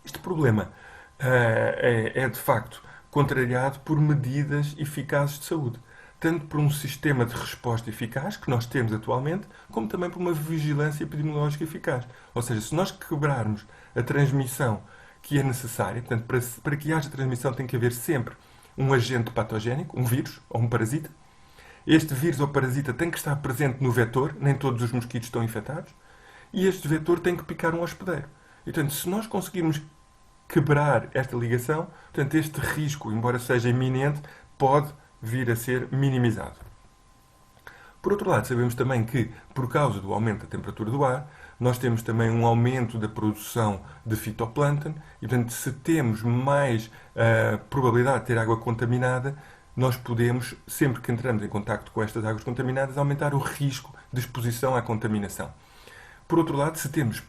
S4: Este problema é de facto contrariado por medidas eficazes de saúde, tanto por um sistema de resposta eficaz que nós temos atualmente, como também por uma vigilância epidemiológica eficaz. Ou seja, se nós quebrarmos a transmissão que é necessária, portanto, para que haja transmissão tem que haver sempre um agente patogénico, um vírus ou um parasita. Este vírus ou parasita tem que estar presente no vetor, nem todos os mosquitos estão infectados, e este vetor tem que picar um hospedeiro. E, portanto, se nós conseguirmos quebrar esta ligação, portanto, este risco, embora seja iminente, pode vir a ser minimizado. Por outro lado, sabemos também que, por causa do aumento da temperatura do ar, nós temos também um aumento da produção de fitoplâncton e, portanto, se temos mais probabilidade de ter água contaminada, nós podemos, sempre que entramos em contacto com estas águas contaminadas, aumentar o risco de exposição à contaminação. Por outro lado, se temos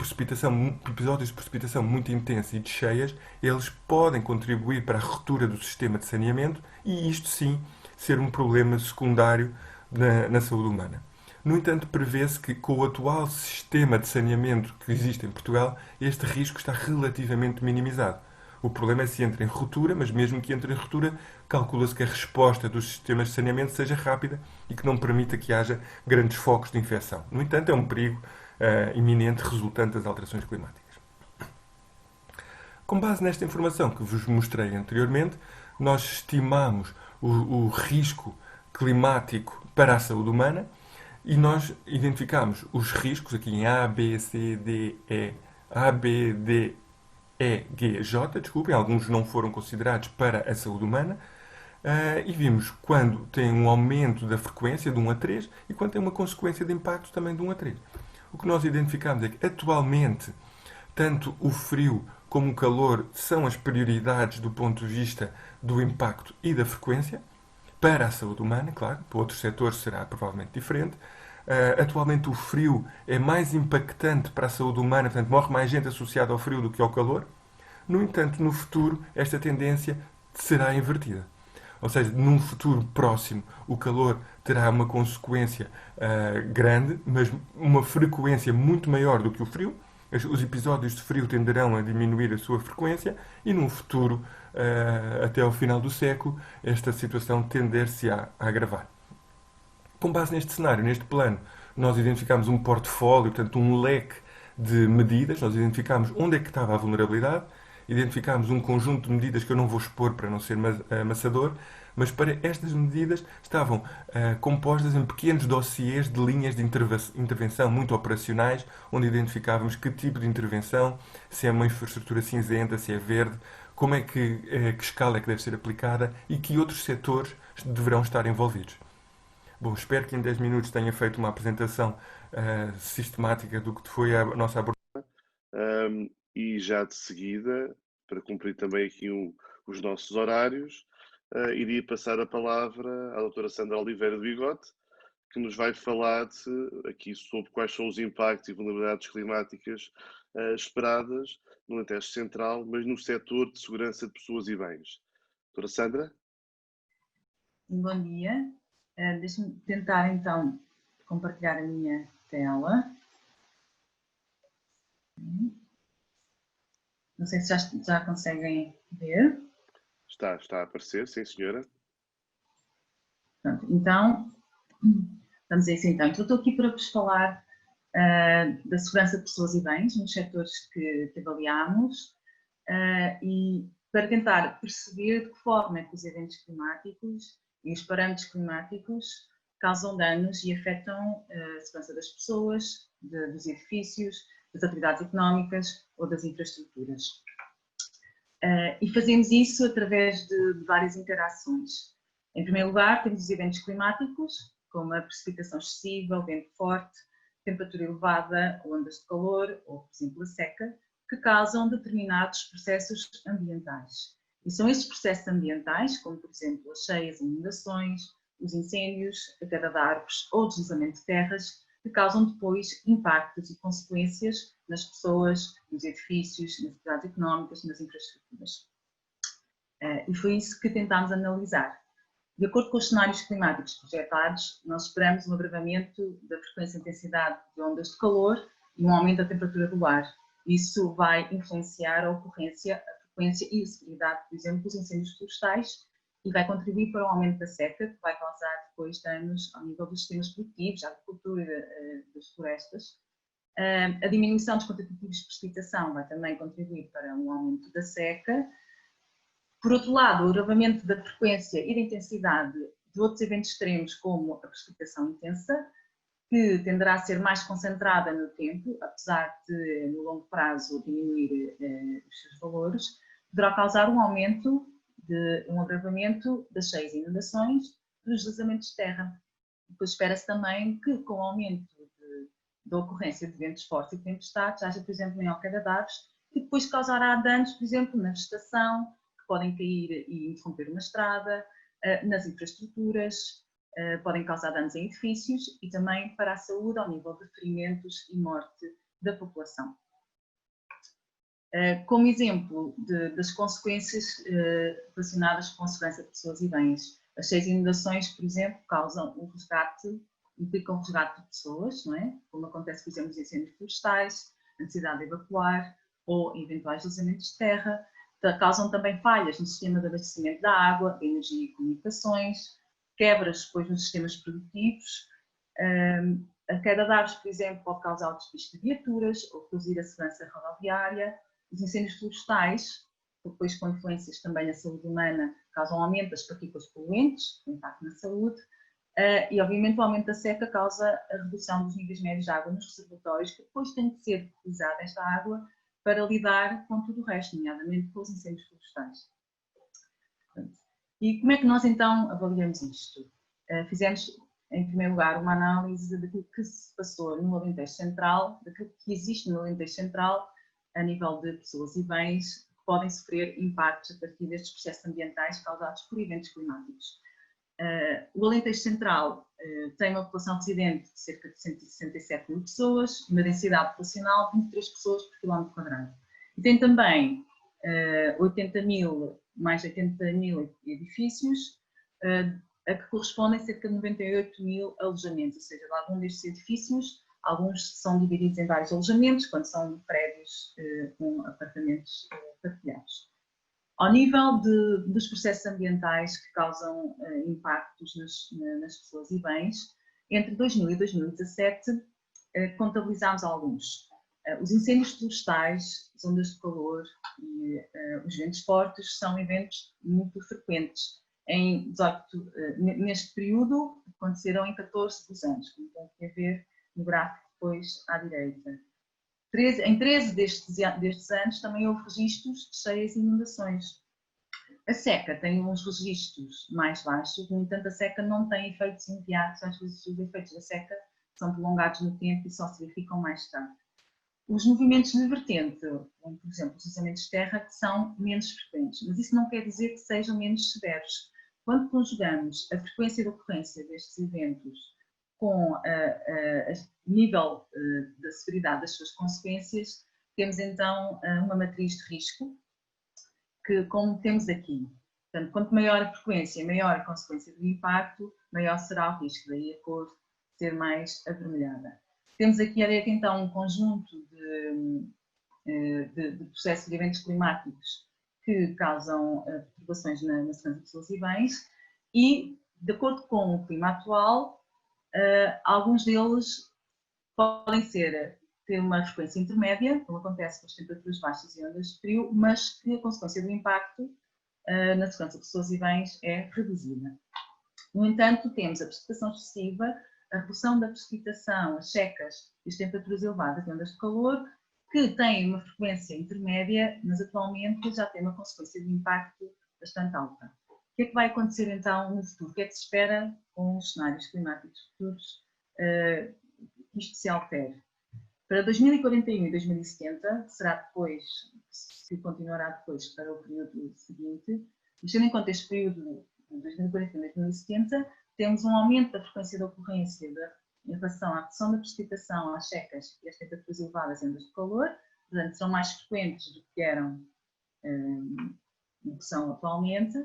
S4: episódios de precipitação muito intensa e de cheias, eles podem contribuir para a ruptura do sistema de saneamento e isto sim ser um problema secundário na saúde humana. No entanto, prevê-se que com o atual sistema de saneamento que existe em Portugal, este risco está relativamente minimizado. O problema é se entra em ruptura, mas mesmo que entre em ruptura, calcula-se que a resposta dos sistemas de saneamento seja rápida e que não permita que haja grandes focos de infecção. No entanto, é um perigo iminente resultante das alterações climáticas. Com base nesta informação que vos mostrei anteriormente, nós estimamos o risco climático para a saúde humana e nós identificamos os riscos aqui em A, B, D, E, J, desculpem, alguns não foram considerados para a saúde humana, e vimos quando tem um aumento da frequência de 1 a 3 e quando tem uma consequência de impacto também de 1 a 3. O que nós identificamos é que atualmente tanto o frio como o calor são as prioridades do ponto de vista do impacto e da frequência para a saúde humana, claro, para outros setores será provavelmente diferente. Atualmente o frio é mais impactante para a saúde humana, portanto morre mais gente associada ao frio do que ao calor. No entanto, no futuro, esta tendência será invertida. Ou seja, num futuro próximo, o calor terá uma consequência grande, mas uma frequência muito maior do que o frio. Os episódios de frio tenderão a diminuir a sua frequência e, num futuro, até ao final do século, esta situação tender-se a agravar. Com base neste cenário, neste plano, nós identificámos um portfólio, portanto, um leque de medidas. Nós identificámos onde é que estava a vulnerabilidade, identificámos um conjunto de medidas que eu não vou expor para não ser amassador, mas para estas medidas estavam compostas em pequenos dossiês de linhas de intervenção muito operacionais, onde identificávamos que tipo de intervenção, se é uma infraestrutura cinzenta, se é verde, como é que escala é que deve ser aplicada e que outros setores deverão estar envolvidos. Bom, espero que em 10 minutos tenha feito uma apresentação sistemática do que foi a nossa abordagem.
S1: E já de seguida, para cumprir também aqui os nossos horários, iria passar a palavra à doutora Sandra Oliveira de Bigote, que nos vai falar aqui sobre quais são os impactos e vulnerabilidades climáticas esperadas no Alentejo Central, mas no setor de segurança de pessoas e bens. Doutora Sandra?
S5: Bom dia. Deixe-me tentar, então, compartilhar a minha tela. Não sei se já conseguem ver.
S1: Está a aparecer, sim, senhora.
S5: Pronto, então, vamos a isso então. Eu estou aqui para vos falar da segurança de pessoas e bens, nos setores que avaliámos, e para tentar perceber de que forma é que os eventos climáticos e os parâmetros climáticos causam danos e afetam a segurança das pessoas, dos edifícios, das atividades económicas ou das infraestruturas. E fazemos isso através de várias interações. Em primeiro lugar, temos os eventos climáticos, como a precipitação excessiva, o vento forte, temperatura elevada, ondas de calor ou, por exemplo, a seca, que causam determinados processos ambientais. E são estes processos ambientais, como por exemplo as cheias, inundações, os incêndios, a queda de árvores ou deslizamento de terras, que causam depois impactos e consequências nas pessoas, nos edifícios, nas atividades económicas, nas infraestruturas. E foi isso que tentámos analisar. De acordo com os cenários climáticos projetados, nós esperamos um agravamento da frequência e intensidade de ondas de calor e um aumento da temperatura do ar. Isso vai influenciar a ocorrência, a frequência e a severidade, por exemplo, dos incêndios florestais e vai contribuir para o aumento da seca, que vai causar depois danos ao nível dos sistemas produtivos, da agricultura e das florestas. A diminuição dos quantitativos de precipitação vai também contribuir para um aumento da seca. Por outro lado, o agravamento da frequência e da intensidade de outros eventos extremos, como a precipitação intensa, que tenderá a ser mais concentrada no tempo, apesar de, no longo prazo, diminuir os seus valores, poderá causar um agravamento das cheias e inundações, dos deslizamentos de terra. Depois espera-se também que, com o aumento da ocorrência de ventos fortes e tempestades, haja, por exemplo, maior queda de árvores, que depois causará danos, por exemplo, na vegetação, que podem cair e interromper uma estrada, nas infraestruturas, podem causar danos em edifícios e também para a saúde ao nível de ferimentos e morte da população. Como exemplo das consequências relacionadas com a segurança de pessoas e bens, as cheias inundações, por exemplo, implicam o resgate de pessoas, não é? Como acontece, por exemplo, nos incêndios florestais, a necessidade de evacuar ou eventuais deslizamentos de terra. Causam também falhas no sistema de abastecimento da água, da energia e comunicações, quebras depois nos sistemas produtivos. A queda de árvores, por exemplo, pode causar o despiste de viaturas ou reduzir a segurança rodoviária. Os incêndios florestais, depois com influências também na saúde humana, causam aumento das partículas poluentes, impacto na saúde. E, obviamente, o aumento da seca causa a redução dos níveis médios de água nos reservatórios, que depois tem de ser utilizada esta água para lidar com tudo o resto, nomeadamente com os incêndios florestais. E como é que nós então avaliamos isto? Fizemos, em primeiro lugar, uma análise daquilo que se passou no Alentejo Central, daquilo que existe no Alentejo Central, a nível de pessoas e bens que podem sofrer impactos a partir destes processos ambientais causados por eventos climáticos. O Alentejo Central tem uma população residente de cerca de 167 mil pessoas, uma densidade populacional de 23 pessoas por quilómetro quadrado. E tem também mais de 80 mil edifícios, a que correspondem cerca de 98 mil alojamentos, ou seja, de algum destes edifícios, alguns são divididos em vários alojamentos, quando são prédios com apartamentos partilhados. Ao nível dos processos ambientais que causam impactos nas pessoas e bens, entre 2000 e 2017 contabilizámos alguns. Os incêndios florestais, as ondas de calor e os ventos fortes são eventos muito frequentes. Neste período aconteceram em 14 dos anos, como tem a ver no gráfico depois à direita. Em 13 destes anos também houve registros de cheias e inundações. A seca tem uns registros mais baixos, no entanto a seca não tem efeitos imediatos, às vezes os efeitos da seca são prolongados no tempo e só se verificam mais tarde. Os movimentos de vertente, como por exemplo os deslizamentos de terra, que são menos frequentes, mas isso não quer dizer que sejam menos severos. Quando conjugamos a frequência de ocorrência destes eventos com o nível da severidade das suas consequências, temos então uma matriz de risco, que como temos aqui. Portanto, quanto maior a frequência, maior a consequência do impacto, maior será o risco, daí a cor ser mais avermelhada. Temos aqui à direita então um conjunto de processos de eventos climáticos que causam perturbações na segurança de pessoas e bens e, de acordo com o clima atual, alguns deles podem ter uma frequência intermédia, como acontece com as temperaturas baixas e ondas de frio, mas que a consequência do impacto na segurança de pessoas e bens é reduzida. No entanto, temos a precipitação excessiva, a redução da precipitação, as secas e as temperaturas elevadas e ondas de calor, que têm uma frequência intermédia, mas atualmente já têm uma consequência de impacto bastante alta. O que é que vai acontecer então no futuro? O que é que se espera com os cenários climáticos futuros que isto se altere? Para 2041 e 2070, que será depois, se continuará depois para o período seguinte, mas tendo em conta este período de 2041 e 2070, temos um aumento da frequência de ocorrência em relação à redução da precipitação, às secas e às temperaturas elevadas e ondas de calor, portanto são mais frequentes do que eram, do que são atualmente,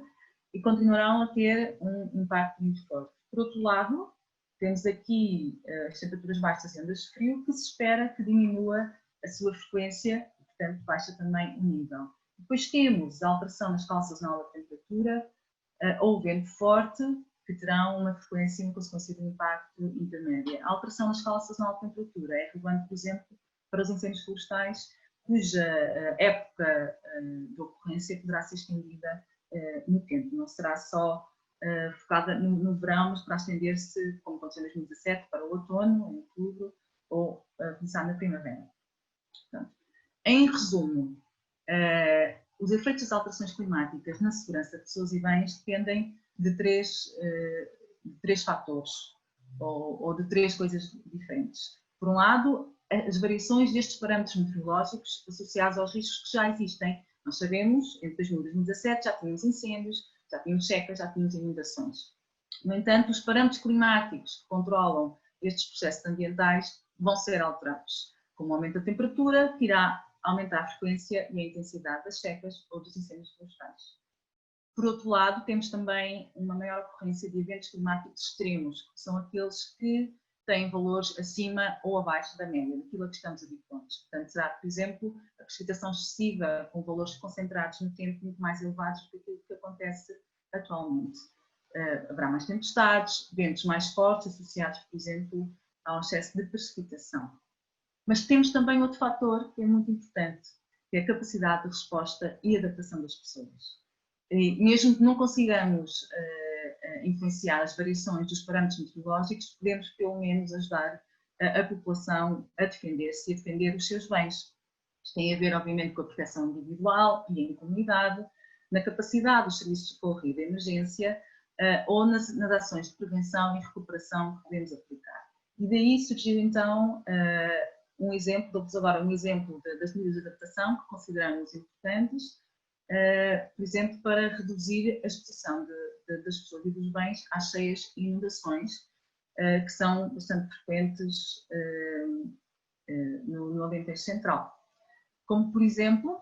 S5: e continuarão a ter um impacto muito forte. Por outro lado, temos aqui as temperaturas baixas e ondas de frio, que se espera que diminua a sua frequência e, portanto, baixa também o nível. Depois temos a alteração nas escala sazonal da temperatura ou vento forte, que terão uma frequência e uma consequência de impacto intermédia. A alteração na escala sazonal da temperatura é relevante, por exemplo, para os incêndios florestais, cuja época de ocorrência poderá ser estendida no tempo, não será só focada no verão, mas para estender-se, como aconteceu em 2017, para o outono, em outubro, ou começar na primavera. Portanto, em resumo, os efeitos das alterações climáticas na segurança de pessoas e bens dependem de três fatores, ou de três coisas diferentes. Por um lado, as variações destes parâmetros meteorológicos associados aos riscos que já existem. Nós sabemos, entre 2000 e 2017 já tínhamos incêndios, já tínhamos secas, já tínhamos inundações. No entanto, os parâmetros climáticos que controlam estes processos ambientais vão ser alterados. Com o aumento da temperatura, que irá aumentar a frequência e a intensidade das secas ou dos incêndios florestais. Por outro lado, temos também uma maior ocorrência de eventos climáticos extremos, que são aqueles que têm valores acima ou abaixo da média, daquilo a que estamos habituados. Portanto, será, por exemplo, a precipitação excessiva com valores concentrados no tempo muito mais elevados do que aquilo que acontece atualmente. Haverá mais tempestades, ventos mais fortes associados, por exemplo, ao excesso de precipitação. Mas temos também outro fator que é muito importante, que é a capacidade de resposta e adaptação das pessoas. E mesmo que não consigamos influenciar as variações dos parâmetros meteorológicos, podemos pelo menos ajudar a população a defender-se e a defender os seus bens. Isto tem a ver, obviamente, com a proteção individual e em comunidade, na capacidade dos serviços de socorro e de emergência ou nas ações de prevenção e recuperação que podemos aplicar. E daí surgiu então um exemplo, dou-vos agora um exemplo das medidas de adaptação que consideramos importantes, por exemplo, para reduzir a exposição das pessoas e dos bens às cheias e inundações, que são bastante frequentes no Alentejo Central. Como, por exemplo,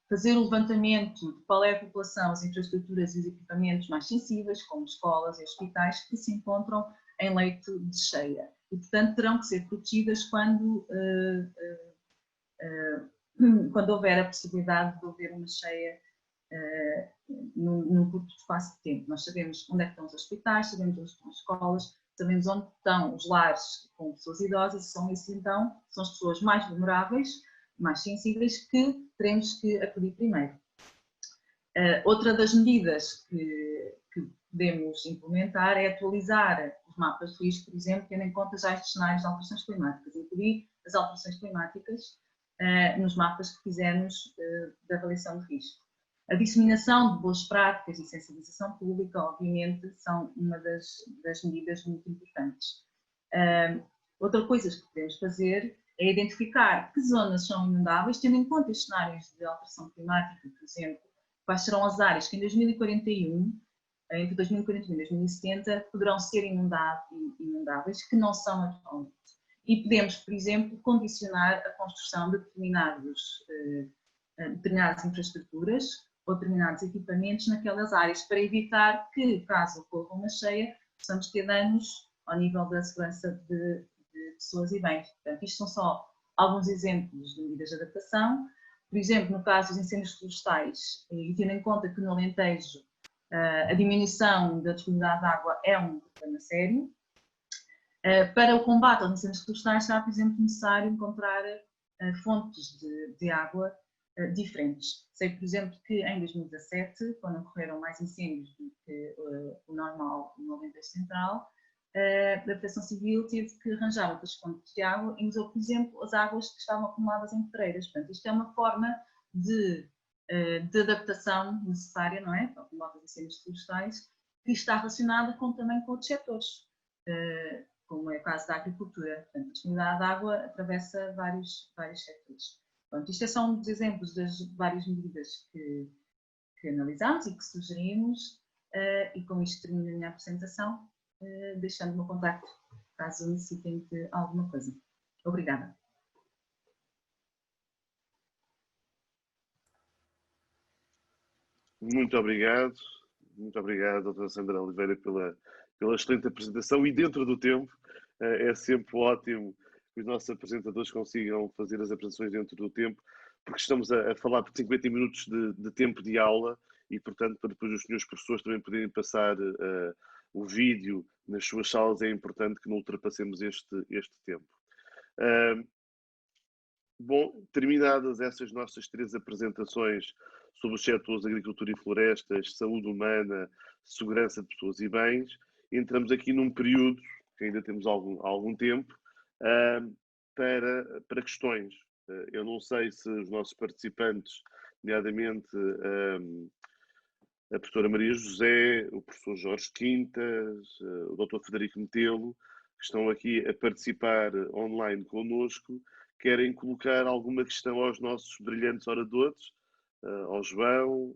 S5: fazer o levantamento de qual é a população, as infraestruturas e os equipamentos mais sensíveis, como escolas e hospitais, que se encontram em leito de cheia. E, portanto, terão que ser protegidas quando houver a possibilidade de haver uma cheia num curto espaço de tempo. Nós sabemos onde é que estão os hospitais, sabemos onde estão as escolas, sabemos onde estão os lares com pessoas idosas, e são esses, então, são as pessoas mais vulneráveis, mais sensíveis, que teremos que acudir primeiro. Outra das medidas que podemos implementar é atualizar os mapas de risco, por exemplo, tendo em conta já estes cenários de alterações climáticas, incluir as alterações climáticas nos mapas que fizermos de avaliação de risco. A disseminação de boas práticas e sensibilização pública, obviamente, são uma das medidas muito importantes. Outra coisa que podemos fazer é identificar que zonas são inundáveis, tendo em conta estes cenários de alteração climática, por exemplo, quais serão as áreas que em 2041, entre 2041 e 2070, poderão ser inundáveis, que não são atualmente. E podemos, por exemplo, condicionar a construção de determinadas infraestruturas ou determinados equipamentos naquelas áreas, para evitar que, caso ocorra uma cheia, possamos ter danos ao nível da segurança de pessoas e bens. Portanto, isto são só alguns exemplos de medidas de adaptação. Por exemplo, no caso dos incêndios florestais, e tendo em conta que no Alentejo a diminuição da disponibilidade de água é um problema sério, Para o combate aos incêndios florestais será, por exemplo, necessário encontrar fontes de água diferentes. Sei, por exemplo, que em 2017, quando ocorreram mais incêndios do que o normal no Alentejo Central, a Proteção Civil teve que arranjar outras fontes de água e usou, por exemplo, as águas que estavam acumuladas em pedreiras. Portanto, isto é uma forma de adaptação necessária, não é? Para o combate aos incêndios florestais, que está relacionada também com outros setores, como é o caso da agricultura. Portanto, a disponibilidade de água atravessa vários setores. Pronto, isto é só um dos exemplos das várias medidas que analisámos e que sugerimos, e com isto termino a minha apresentação, deixando o meu contacto caso necessitem de alguma coisa. Obrigada.
S1: Muito obrigado, doutora Sandra Oliveira, pela excelente apresentação e dentro do tempo. É sempre ótimo que os nossos apresentadores consigam fazer as apresentações dentro do tempo, porque estamos a falar por 50 minutos de tempo de aula e, portanto, para depois os senhores professores também poderem passar o vídeo nas suas salas, é importante que não ultrapassemos este tempo. Bom, terminadas essas nossas 3 apresentações sobre os setores agricultura e florestas, saúde humana, segurança de pessoas e bens, entramos aqui num período, que ainda temos algum tempo, para questões. Eu não sei se os nossos participantes, nomeadamente a professora Maria José, o professor Jorge Quintas, o doutor Frederico Metelo, que estão aqui a participar online connosco, querem colocar alguma questão aos nossos brilhantes oradores, ao João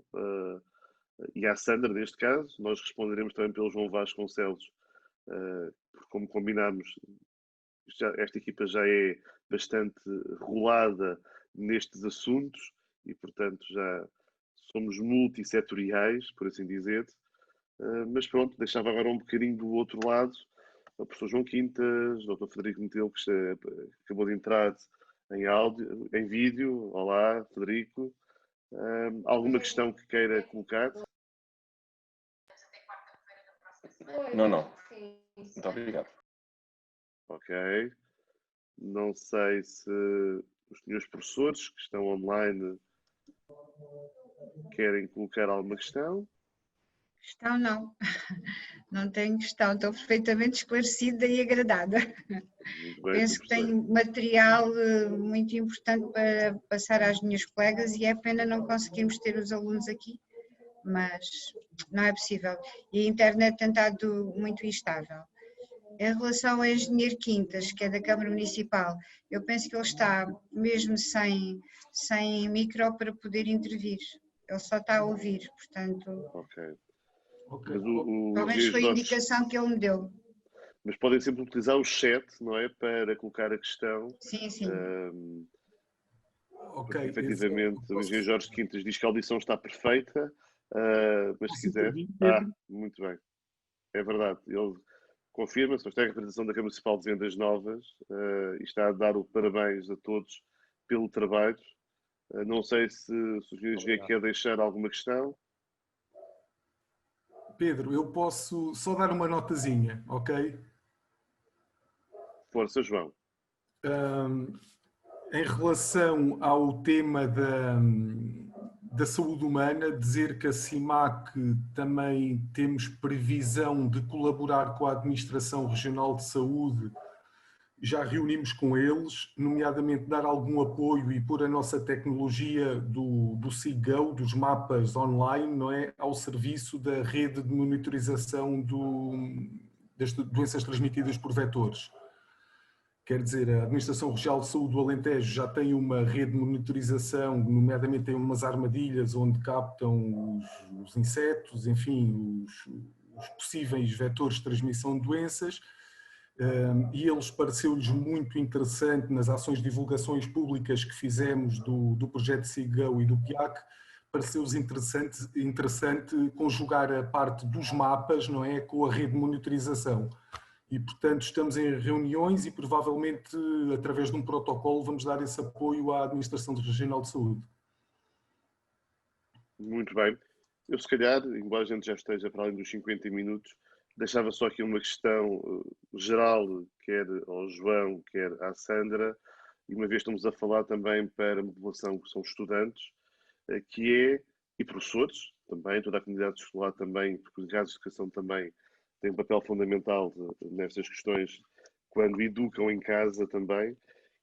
S1: e à Sandra, neste caso. Nós responderemos também pelo João Vasconcelos, como combinámos. Esta equipa já é bastante rolada nestes assuntos e, portanto, já somos multissetoriais, por assim dizer. Mas pronto, deixava agora um bocadinho do outro lado o professor João Quintas, o Dr. Frederico Metelo, que acabou de entrar em vídeo. Olá, Frederico. Alguma questão que queira colocar?
S6: Não. Muito obrigado.
S1: Ok. Não sei se os senhores professores que estão online querem colocar alguma questão.
S7: Questão não. Não tenho questão. Estou perfeitamente esclarecida e agradada.
S1: Muito bem,
S7: penso que tenho material muito importante para passar às minhas colegas e é pena não conseguirmos ter os alunos aqui, mas não é possível. E a internet tem estado muito instável. Em relação ao engenheiro Quintas, que é da Câmara Municipal, eu penso que ele está mesmo sem micro para poder intervir. Ele só está a ouvir, portanto...
S1: Ok.
S7: Mas pelo menos foi a indicação que ele me deu.
S1: Mas podem sempre utilizar o chat, não é? Para colocar a questão.
S7: Sim.
S1: Ok. Efetivamente, o engenheiro Jorge Quintas diz que a audição está perfeita, mas se quiser... muito bem. É verdade. Ele confirma-se, esta é a representação da Câmara Municipal de Vendas Novas e está a dar o parabéns a todos pelo trabalho. Não sei se o senhor quer deixar alguma questão.
S2: Pedro, eu posso só dar uma notazinha, ok?
S1: Força, João.
S2: Em relação ao tema da saúde humana, dizer que a CIMAC também temos previsão de colaborar com a Administração Regional de Saúde. Já reunimos com eles, nomeadamente dar algum apoio e pôr a nossa tecnologia do SIGO, dos mapas online, não é, ao serviço da rede de monitorização das doenças transmitidas por vetores. Quer dizer, a Administração Regional de Saúde do Alentejo já tem uma rede de monitorização, nomeadamente tem umas armadilhas onde captam os insetos, enfim, os possíveis vetores de transmissão de doenças. E eles pareceu-lhes muito interessante nas ações de divulgações públicas que fizemos do projeto SIGO e do PIAC, pareceu-lhes interessante conjugar a parte dos mapas, não é, com a rede de monitorização. E, portanto, estamos em reuniões e provavelmente, através de um protocolo, vamos dar esse apoio à Administração Regional de Saúde.
S1: Muito bem. Eu, se calhar, embora a gente já esteja para além dos 50 minutos, Deixava só aqui uma questão geral, quer ao João, quer à Sandra, e uma vez estamos a falar também para a população que são estudantes, que é, e professores também, toda a comunidade escolar também, porque os casos de educação também têm um papel fundamental nestas questões, quando educam em casa também,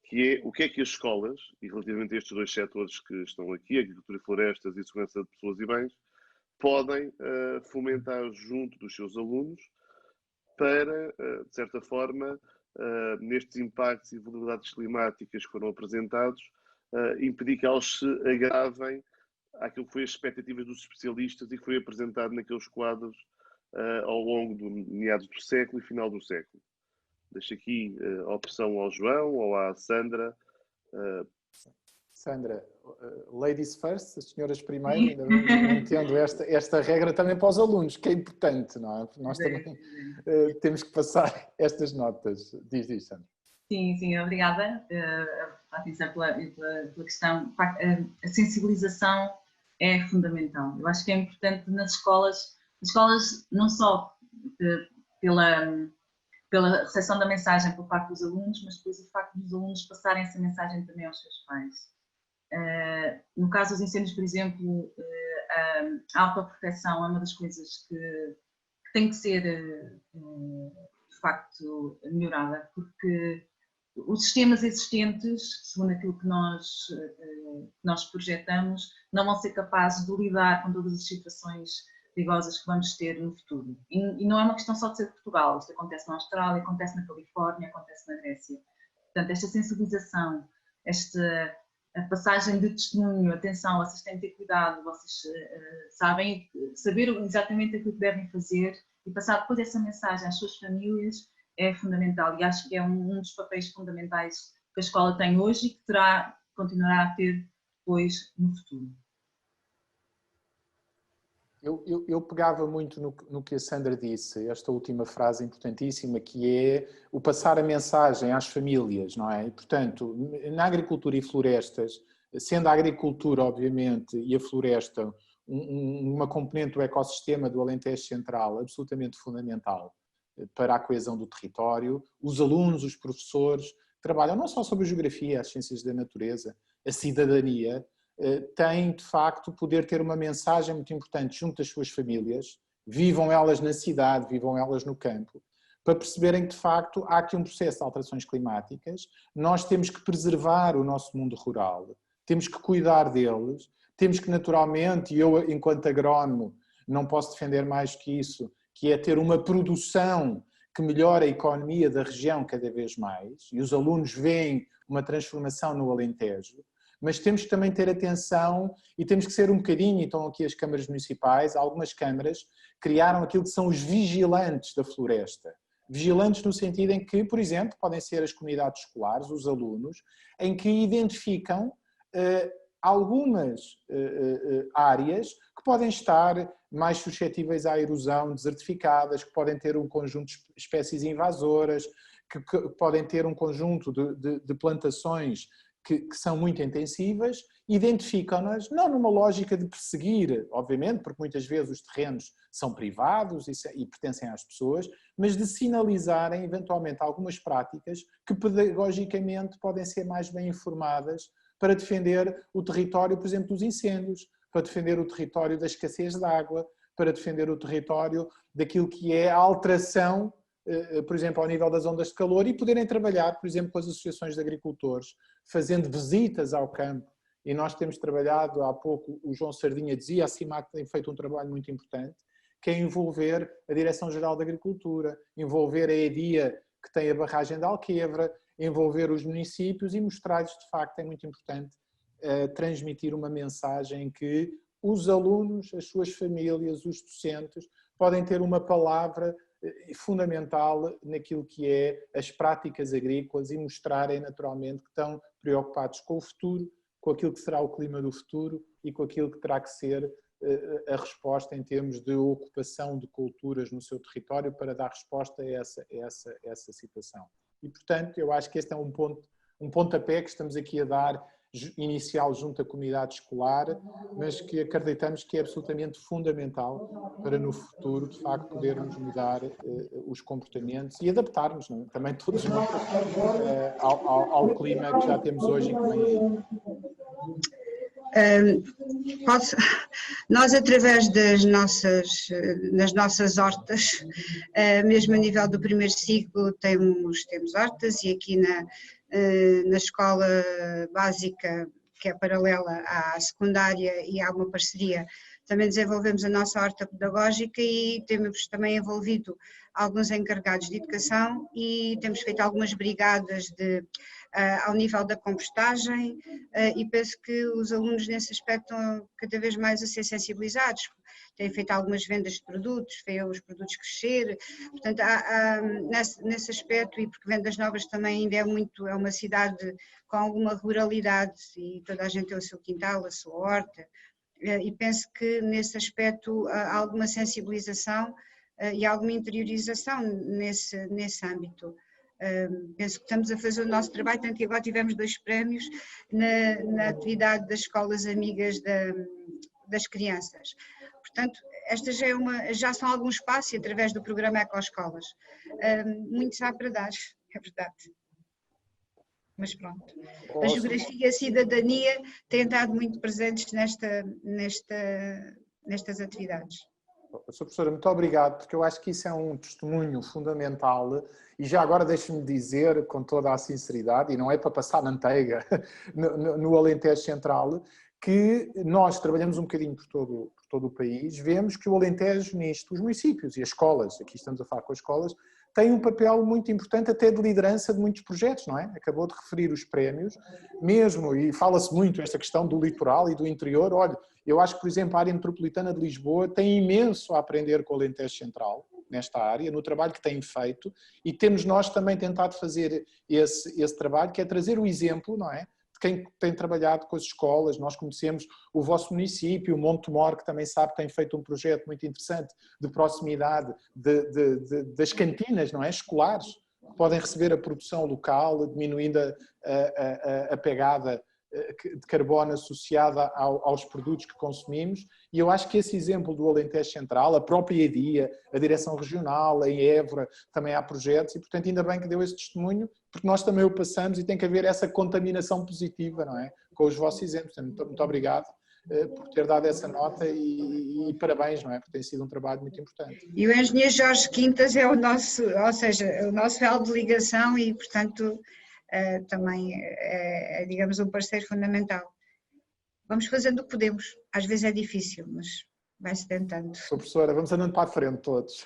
S1: que é o que é que as escolas, e relativamente a estes dois setores que estão aqui, agricultura e florestas e segurança de pessoas e bens, podem fomentar junto dos seus alunos para, de certa forma, nestes impactos e vulnerabilidades climáticas que foram apresentados, impedir que eles se agravem àquilo que foi as expectativas dos especialistas e que foi apresentado naqueles quadros ao longo do meados do século e final do século. Deixo aqui a opção ao João ou à Sandra.
S3: Sandra, ladies first, as senhoras primeiro, ainda não entendo esta regra também para os alunos, que é importante, não é? Nós também temos que passar estas notas. Diz, Sandra.
S5: Sim, obrigada, Patrícia, pela questão. A sensibilização é fundamental. Eu acho que é importante nas escolas não só pela recepção da mensagem por parte dos alunos, mas depois o facto dos alunos passarem essa mensagem também aos seus pais. No caso dos incêndios, por exemplo, a autoproteção é uma das coisas que tem que ser, de facto, melhorada, porque os sistemas existentes, segundo aquilo que nós projetamos, não vão ser capazes de lidar com todas as situações perigosas que vamos ter no futuro. E não é uma questão só de ser de Portugal, isto acontece na Austrália, acontece na Califórnia, acontece na Grécia. Portanto, esta sensibilização, a passagem de testemunho, atenção, vocês têm que ter cuidado, vocês saber exatamente aquilo que devem fazer e passar depois essa mensagem às suas famílias é fundamental, e acho que é um dos papéis fundamentais que a escola tem hoje e que continuará a ter depois no futuro.
S3: Eu pegava muito no que a Sandra disse, esta última frase importantíssima, que é o passar a mensagem às famílias, não é? E, portanto, na agricultura e florestas, sendo a agricultura, obviamente, e a floresta uma componente do ecossistema do Alentejo Central absolutamente fundamental para a coesão do território, os alunos, os professores, trabalham não só sobre a geografia, as ciências da natureza, a cidadania, têm, de facto, poder ter uma mensagem muito importante junto das suas famílias, vivam elas na cidade, vivam elas no campo, para perceberem que, de facto, há aqui um processo de alterações climáticas, nós temos que preservar o nosso mundo rural, temos que cuidar deles, temos que, naturalmente, e eu, enquanto agrónomo, não posso defender mais que isso, que é ter uma produção que melhora a economia da região cada vez mais, e os alunos veem uma transformação no Alentejo, mas temos que também ter atenção e temos que ser um bocadinho, então aqui as câmaras municipais, algumas câmaras criaram aquilo que são os vigilantes da floresta. Vigilantes no sentido em que, por exemplo, podem ser as comunidades escolares, os alunos, em que identificam algumas áreas que podem estar mais suscetíveis à erosão, desertificadas, que podem ter um conjunto de espécies invasoras, que podem ter um conjunto de plantações que são muito intensivas, identificam-nas, não numa lógica de perseguir, obviamente, porque muitas vezes os terrenos são privados e pertencem às pessoas, mas de sinalizarem, eventualmente, algumas práticas que pedagogicamente podem ser mais bem informadas para defender o território, por exemplo, dos incêndios, para defender o território da escassez de água, para defender o território daquilo que é a alteração, por exemplo, ao nível das ondas de calor, e poderem trabalhar, por exemplo, com as associações de agricultores, fazendo visitas ao campo. E nós temos trabalhado, há pouco o João Sardinha dizia, a CIMAC tem feito um trabalho muito importante, que é envolver a Direção-Geral da Agricultura, envolver a EDIA, que tem a barragem de Alquevra, envolver os municípios e mostrar-lhes, de facto, é muito importante transmitir uma mensagem que os alunos, as suas famílias, os docentes, podem ter uma palavra fundamental naquilo que é as práticas agrícolas e mostrarem naturalmente que estão preocupados com o futuro, com aquilo que será o clima do futuro e com aquilo que terá que ser a resposta em termos de ocupação de culturas no seu território para dar resposta a essa situação. E, portanto, eu acho que este é um pontapé que estamos aqui a dar inicial junto à comunidade escolar, mas que acreditamos que é absolutamente fundamental para no futuro, de facto, podermos mudar os comportamentos e adaptarmos, não é? Também todos nós ao clima que já temos hoje e que vem aí.
S7: Nós, através das nossas hortas, mesmo a nível do primeiro ciclo, temos hortas, e aqui na escola básica, que é paralela à secundária, e há uma parceria, também desenvolvemos a nossa horta pedagógica e temos também envolvido alguns encarregados de educação e temos feito algumas brigadas ao nível da compostagem, e penso que os alunos nesse aspecto estão cada vez mais a ser sensibilizados. Têm feito algumas vendas de produtos, vê os produtos crescer, portanto nesse aspecto, e porque Vendas Novas também ainda é uma cidade com alguma ruralidade e toda a gente tem o seu quintal, a sua horta, e penso que nesse aspecto há alguma sensibilização e alguma interiorização nesse âmbito. Penso que estamos a fazer o nosso trabalho, tanto que agora tivemos 2 prémios na atividade das escolas amigas das crianças. Portanto, esta já são alguns passos, e através do programa Ecoescolas. Muitos há para dar, é verdade. Mas pronto, a geografia e a cidadania têm estado muito presentes nestas atividades.
S3: Sr. Professora, muito obrigado, porque eu acho que isso é um testemunho fundamental, e já agora deixe-me dizer com toda a sinceridade, e não é para passar manteiga no Alentejo Central, que nós trabalhamos um bocadinho por todo o país, vemos que o Alentejo nisto, os municípios e as escolas, aqui estamos a falar com as escolas, têm um papel muito importante até de liderança de muitos projetos, não é? Acabou de referir os prémios, mesmo, e fala-se muito esta questão do litoral e do interior. Olha, eu acho que, por exemplo, a área metropolitana de Lisboa tem imenso a aprender com o Alentejo Central, nesta área, no trabalho que tem feito, e temos nós também tentado fazer esse trabalho, que é trazer o exemplo, não é? De quem tem trabalhado com as escolas. Nós conhecemos o vosso município, o Montemor, que também sabe que tem feito um projeto muito interessante de proximidade das cantinas, não é? Escolares, que podem receber a produção local, diminuindo a pegada de carbono associada aos produtos que consumimos, e eu acho que esse exemplo do Alentejo Central, a própria EDIA, a Direção Regional, em Évora, também há projetos, e portanto ainda bem que deu esse testemunho, porque nós também o passamos e tem que haver essa contaminação positiva, não é? Com os vossos exemplos. Muito obrigado por ter dado essa nota e parabéns, não é? Porque tem sido um trabalho muito importante.
S7: E o engenheiro Jorge Quintas é o nosso elo de ligação e, portanto, também é, digamos, um parceiro fundamental. Vamos fazendo o que podemos. Às vezes é difícil, mas vai-se tentando.
S3: Sr. Professora, vamos andando para a frente todos.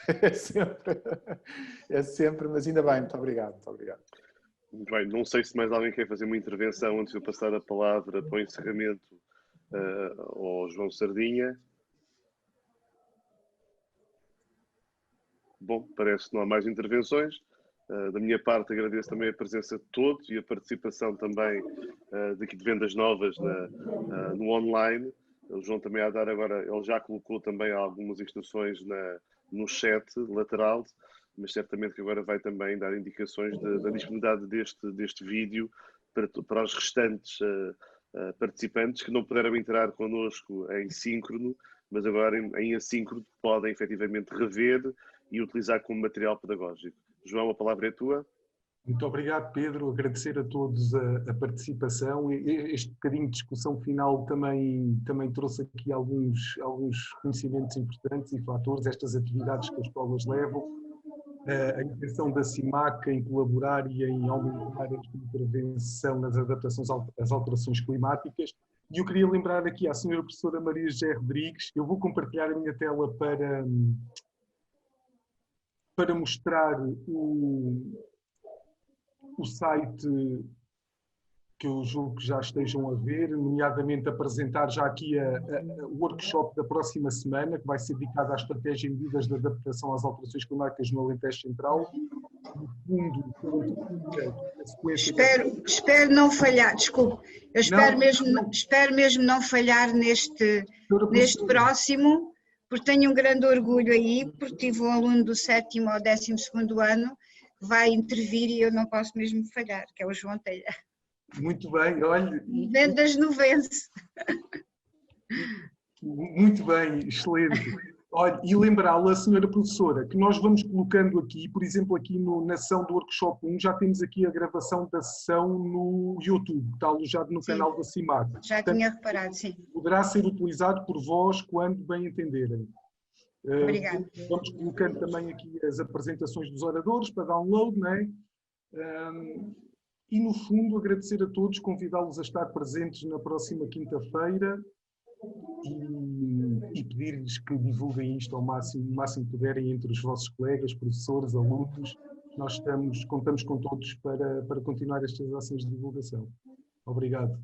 S3: É sempre, mas ainda bem. Muito obrigado. Muito obrigado.
S1: Muito bem, não sei se mais alguém quer fazer uma intervenção antes de eu passar a palavra para o encerramento ao João Sardinha. Bom, parece que não há mais intervenções. Da minha parte, agradeço também a presença de todos e a participação também daqui de Vendas Novas no online. O João também a dar agora, ele já colocou também algumas instruções no chat lateral, mas certamente que agora vai também dar indicações da disponibilidade deste vídeo para os restantes participantes que não puderam entrar connosco em síncrono, mas agora em assíncrono podem efetivamente rever e utilizar como material pedagógico. João, a palavra é tua.
S2: Muito obrigado, Pedro. Agradecer a todos a participação. Este bocadinho de discussão final também trouxe aqui alguns conhecimentos importantes e fatores, estas atividades que as escolas levam, a intenção da CIMAC em colaborar e em aumentar a intervenção nas adaptações às alterações climáticas. E eu queria lembrar aqui à senhora professora Maria José Rodrigues, eu vou compartilhar a minha tela para mostrar o site que eu julgo que já estejam a ver, nomeadamente apresentar já aqui o workshop da próxima semana, que vai ser dedicado à estratégia e medidas de adaptação às alterações climáticas no Alentejo Central. No fundo,
S7: espero não falhar, desculpe, eu espero mesmo não falhar neste próximo, porque tenho um grande orgulho aí, porque tive um aluno do 7º ao 12º ano que vai intervir e eu não posso mesmo falhar, que é o João Telha.
S2: Muito bem, olha.
S7: Vendas no Vence.
S2: Muito bem, excelente. Olha, e lembrá-la, senhora professora, que nós vamos colocando aqui, por exemplo, aqui na sessão do Workshop 1, já temos aqui a gravação da sessão no YouTube, que está alojado no canal da CIMAC.
S7: Já
S2: Portanto,
S7: tinha reparado, sim.
S2: Poderá ser utilizado por vós quando bem entenderem.
S7: Obrigada.
S2: Vamos colocando também aqui as apresentações dos oradores para download, não é? E, no fundo, agradecer a todos, convidá-los a estar presentes na próxima quinta-feira e pedir-lhes que divulguem isto ao máximo que puderem entre os vossos colegas, professores, alunos. Nós contamos com todos para continuar estas ações de divulgação. Obrigado.